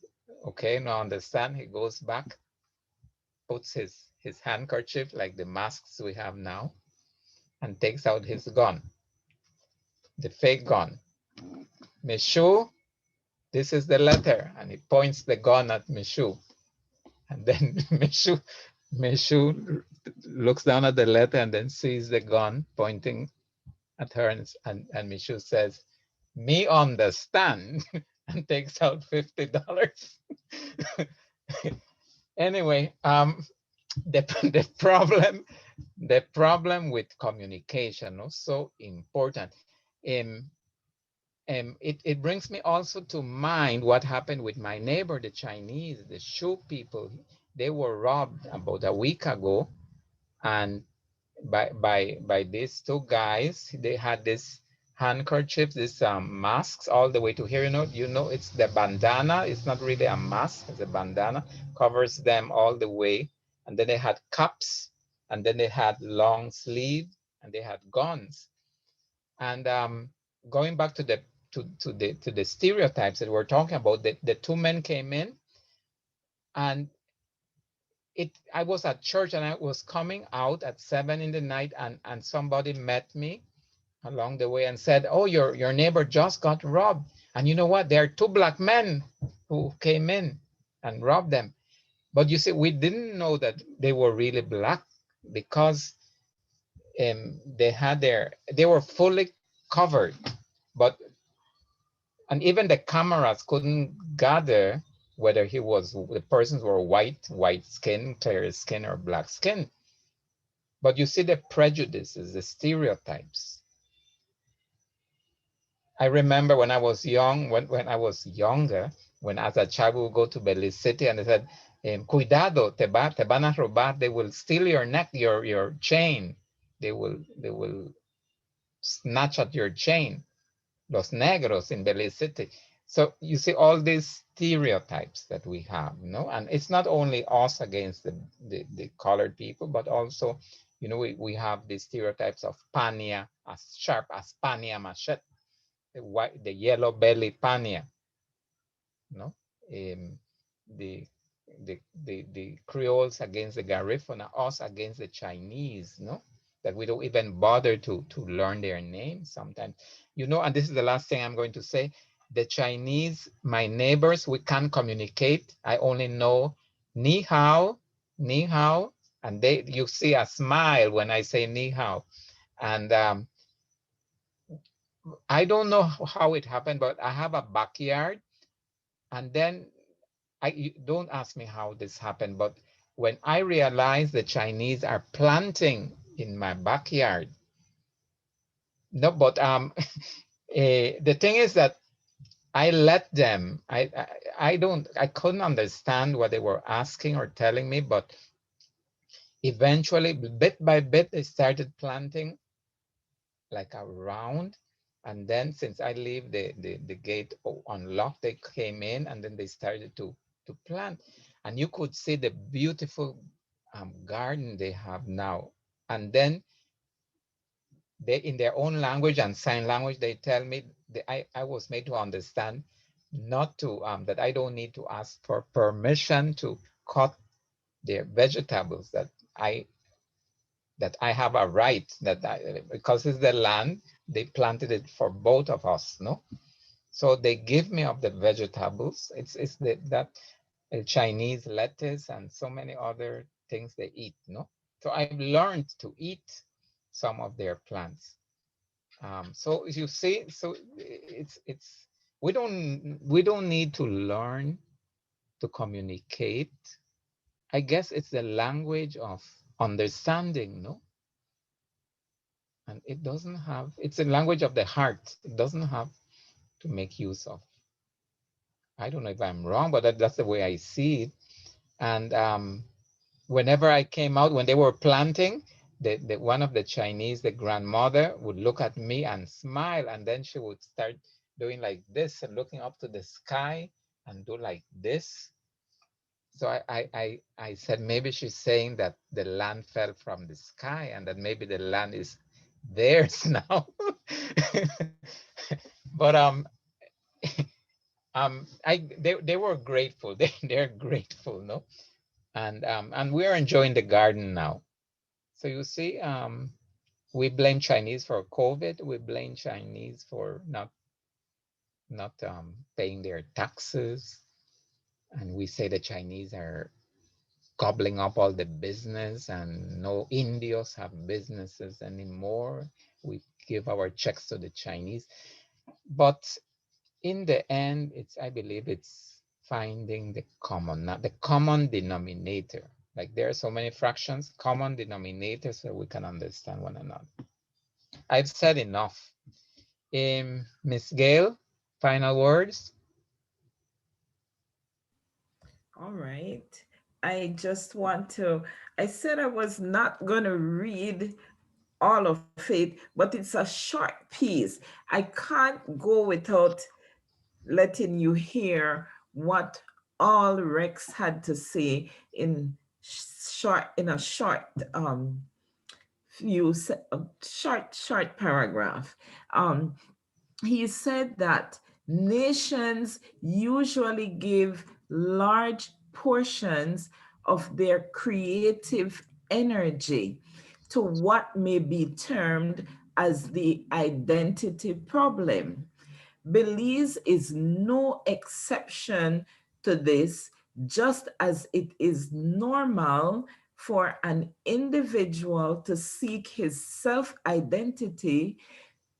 okay, no understand. He goes back, puts his handkerchief like the masks we have now, and takes out his gun, the fake gun. Michoud, this is the letter, and he points the gun at Michoud. And then Michoud looks down at the letter and then sees the gun pointing at her, and Michoud says, "Me understand," and takes out $50. Anyway, the, the problem with communication is so important. Um, it brings me also to mind what happened with my neighbor, the Chinese, the shoe people. They were robbed about a week ago, and by these two guys. They had this handkerchiefs, these masks all the way to here. It's the bandana. It's not really a mask. It's a bandana, covers them all the way. And then they had cups, and then they had long sleeve, and they had guns. And going back to the stereotypes that we're talking about, the two men came in, and I was at church, and I was coming out at 7 in the night, and somebody met me along the way and said, "Oh, your neighbor just got robbed." And you know what? There are two black men who came in and robbed them. But you see, we didn't know that they were really black, because they were fully covered. But and even the cameras couldn't gather whether the persons were white skin, clear skin, or black skin. But you see the prejudices, the stereotypes. I remember when I was young, when I was younger, when as a child we would go to Belize City, and they said, "Cuidado, te van a robar. They will steal your neck, your chain. They will snatch at your chain." Los negros in Belize City. So you see all these stereotypes that we have, and it's not only us against the colored people, but also, we have these stereotypes of Pania, as sharp as Pania machete, the yellow belly Pania, no, the the Creoles against the Garifuna, us against the Chinese, that we don't even bother to learn their names sometimes, and this is the last thing I'm going to say. The Chinese, my neighbors, we can't communicate. I only know ni hao, and you see a smile when I say ni hao. And I don't know how it happened, but I have a backyard, and then don't ask me how this happened, but when I realized the Chinese are planting in my backyard, no, but the thing is that I let them. I couldn't understand what they were asking or telling me, but eventually, bit by bit, they started planting like around. And then since I leave the gate unlocked, they came in, and then they started to plant. And you could see the beautiful garden they have now. And then they, in their own language and sign language, they tell me I was made to understand not to that I don't need to ask for permission to cut their vegetables, that I have a right, because it's the land, they planted it for both of us, no? So they give me of the vegetables. It's that Chinese lettuce and so many other things they eat, no? So I've learned to eat some of their plants. So you see, so it's we don't need to learn to communicate. I guess it's the language of understanding, no? And it's a language of the heart. It doesn't have to make use of. I don't know if I'm wrong, but that's the way I see it. And whenever I came out, when they were planting, one of the Chinese, the grandmother, would look at me and smile, and then she would start doing like this and looking up to the sky and do like this. So I said, maybe she's saying that the land fell from the sky, and that maybe the land is theirs now. But they were grateful. They're grateful, no? And we're enjoying the garden now. So you see, we blame Chinese for COVID. We blame Chinese for not paying their taxes, and we say the Chinese are gobbling up all the business, and no Indios have businesses anymore. We give our checks to the Chinese, but in the end, I believe it's finding the common denominator. Like there are so many fractions, common denominators, so we can understand one another. I've said enough. Miss Gail, final words. All right. I just want to, I said I was not going to read all of it, but it's a short piece. I can't go without letting you hear what all Rex had to say in in a short short paragraph. Um, he said that nations usually give large portions of their creative energy to what may be termed as the identity problem. Belize is no exception to this, just as it is normal for an individual to seek his self identity,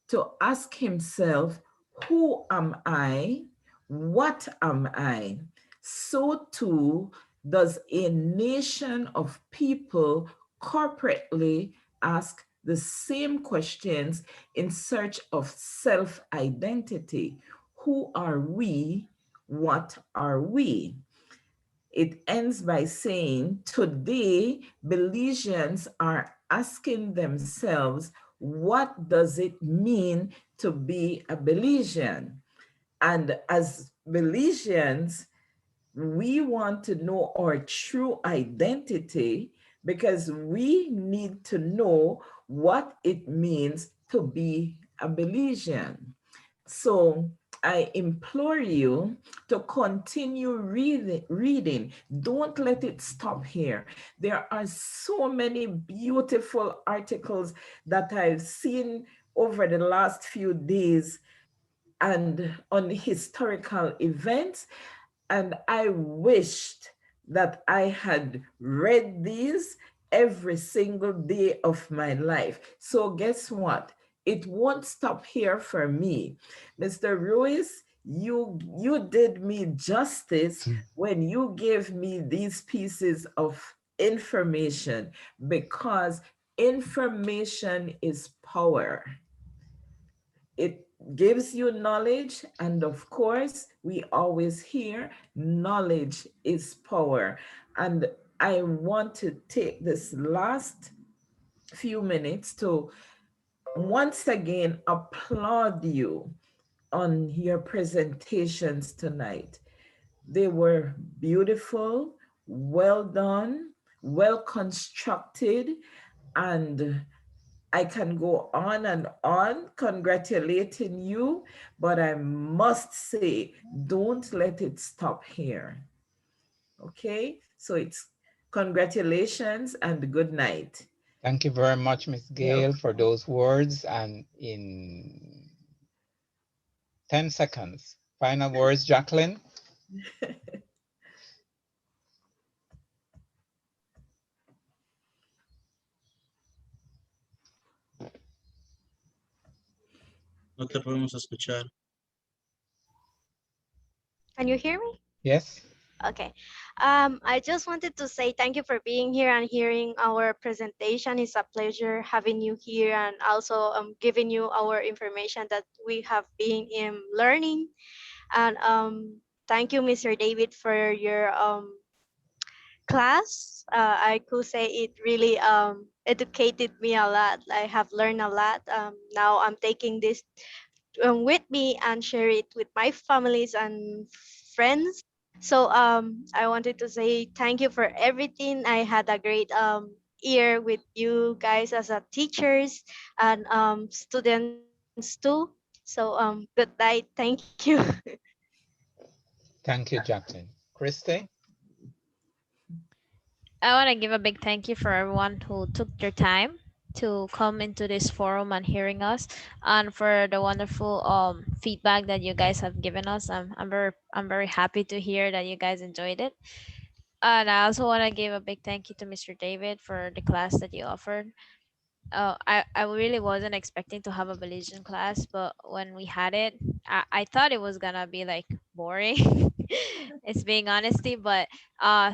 to ask himself, who am I? What am I? So too does a nation of people corporately ask the same questions in search of self identity. Who are we? What are we? It ends by saying, today, Belizeans are asking themselves, what does it mean to be a Belizean? And as Belizeans, we want to know our true identity because we need to know what it means to be a Belizean. So I implore you to continue reading. Don't let it stop here. There are so many beautiful articles that I've seen over the last few days and on historical events. And I wished that I had read these every single day of my life. So, guess what? It won't stop here for me. Mr. Ruiz, you did me justice when you gave me these pieces of information, because information is power. It gives you knowledge, and of course, we always hear knowledge is power. And I want to take this last few minutes to once again applaud you on your presentations tonight. They were beautiful, well done, well constructed, and I can go on and on congratulating you, but I must say, don't let it stop here. Okay? So it's congratulations and good night. Thank you very much, Miss Gail, for Welcome. those words. And in 10 seconds, final words, Jacqueline. No te podemos escuchar. Can you hear me? Yes. Okay. I just wanted to say thank you for being here and hearing our presentation. It's a pleasure having you here and also giving you our information that we have been learning. And thank you, Mr. David, for your class. I could say it really educated me a lot. I have learned a lot. Now I'm taking this with me and share it with my families and friends. So I wanted to say thank you for everything. I had a great year with you guys as a teachers and students too. So good night. Thank you. Thank you, Jacqueline. Christy? I want to give a big thank you for everyone who took their time to come into this forum and hearing us, and for the wonderful feedback that you guys have given us. I'm very happy to hear that you guys enjoyed it. And I also want to give a big thank you to Mr. David for the class that you offered. I really wasn't expecting to have a Belizean class, but when we had it, I thought it was gonna be like boring. It's being honesty, but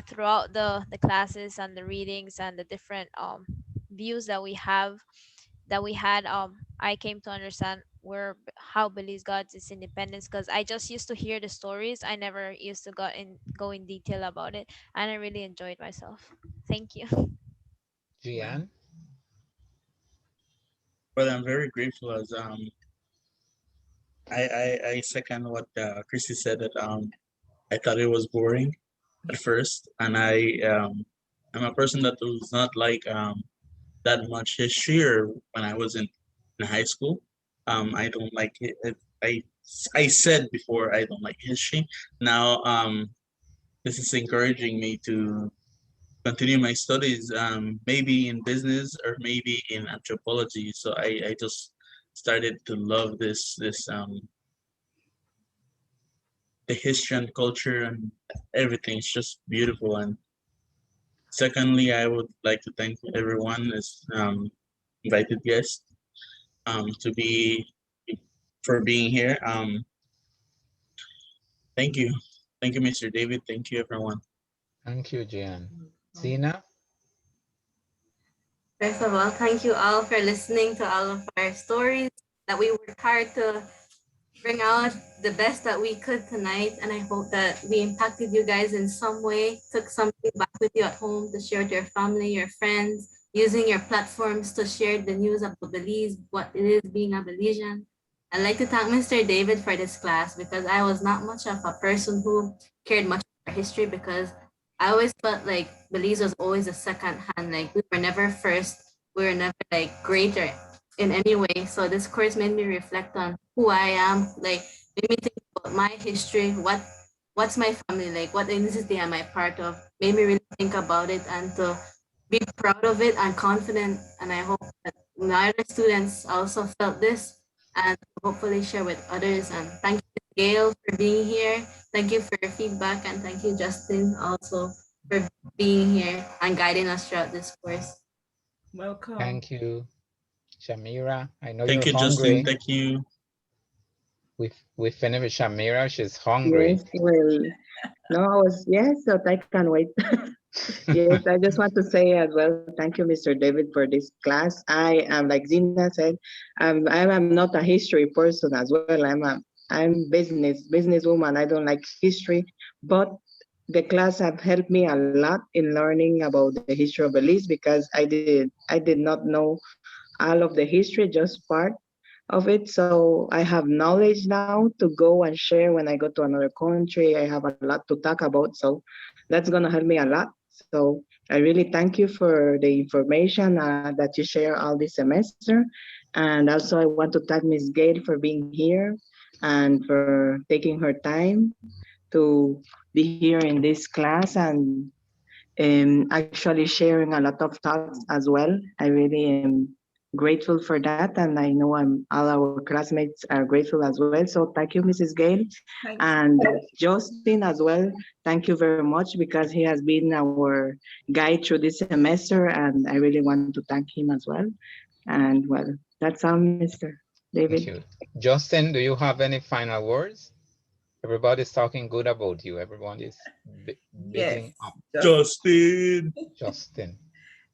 throughout the classes and the readings and the different views that we have, that we had, I came to understand how Belize got its independence, because I just used to hear the stories. I never used to go in detail about it, and I really enjoyed myself. Thank you. Gian? Well, I'm very grateful as I second what Chrissy said that I thought it was boring at first, and I'm a person that does not like that much history. Or when I was in high school, I don't like it. I said before I don't like history. Now this is encouraging me to continue my studies, maybe in business or maybe in anthropology. So I just started to love this the history and culture and everything. It's just beautiful. And secondly, I would like to thank everyone as invited guests to be for being here. Thank you. Thank you, Mr. David. Thank you, everyone. Thank you, Gian. Zena? First of all, thank you all for listening to all of our stories that we worked hard to bring out the best that we could tonight. And I hope that we impacted you guys in some way, took something back with you at home to share with your family, your friends, using your platforms to share the news about Belize, what it is being a Belizean. I'd like to thank Mr. David for this class because I was not much of a person who cared much about history because I always felt like Belize was always a second hand. Like we were never first, we were never like greater in any way. So this course made me reflect on who I am, like made me think about my history, what's my family like, what ethnicity am I part of, made me really think about it and to be proud of it and confident. And I hope that my other students also felt this and hopefully share with others. And thank you, Gail, for being here. Thank you for your feedback and thank you, Justin, also for being here and guiding us throughout this course. Welcome. Thank you. Shamira, I know Thank you're you, Justin. hungry. Thank you. We finished with Shamira. She's hungry. Yes, well, no, I was, yes, so I can wait. Yes, I just want to say as well, thank you, Mr. David, for this class. I am, like Zina said, I'm not a history person as well. I'm businesswoman. I don't like history, but the class have helped me a lot in learning about the history of Belize because I did not know all of the history, just part of it. So I have knowledge now to go and share when I go to another country. I have a lot to talk about. So that's going to help me a lot. So I really thank you for the information that you share all this semester. And also I want to thank Ms. Gail for being here and for taking her time to be here in this class and actually sharing a lot of thoughts as well. I really am grateful for that, and I know all our classmates are grateful as well. So thank you, Mrs. Gail, Thank you. and Justin as well. Thank you very much because he has been our guide through this semester, and I really want to thank him as well. And well, that's all, Mr. David. Thank you. Justin, do you have any final words? Everybody's talking good about you. Everyone is Yes, bigging up Justin. Justin.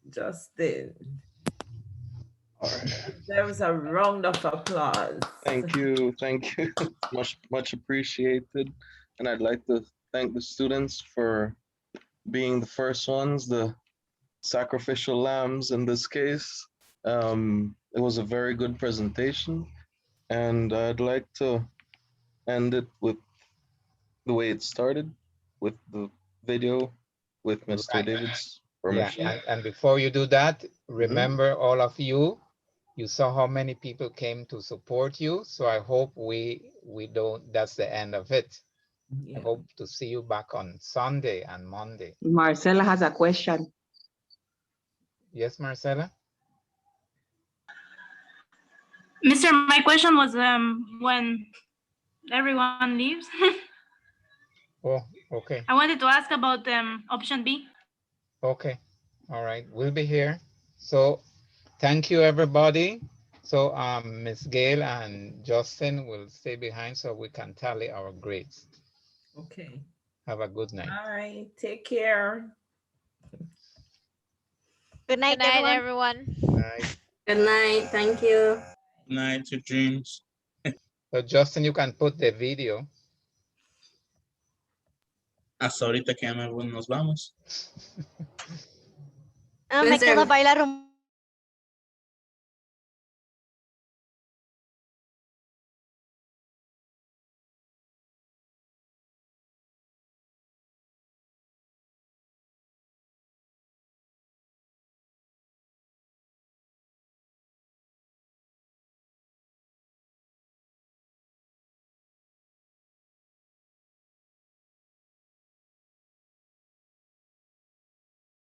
Justin. All right. There was a round of applause. Thank you. Thank you. Much appreciated. And I'd like to thank the students for being the first ones, the sacrificial lambs in this case. It was a very good presentation, and I'd like to end it with the way it started, with the video, with Mr. Right. David's Yeah, permission. and before you do that, Mm-hmm. remember all of you, you saw how many people came to support you. So I hope we don't, that's the end of it. I Yeah. hope to see you back on Sunday and Monday. Marcela has a question. Yes, Marcela? Mr. My question was when everyone leaves. Oh, okay. I wanted to ask about option B. Okay. All right. We'll be here. So thank you, everybody. So Miss Gail and Justin will stay behind so we can tally our grades. Okay. Have a good night. All right. Take care. Good night, Good night, everyone. everyone. Night. Good night. Thank you. Night, sweet dreams. So Justin, you can put the video. Hasta ahorita que ya nos vamos. Me quedo Mr. bailar un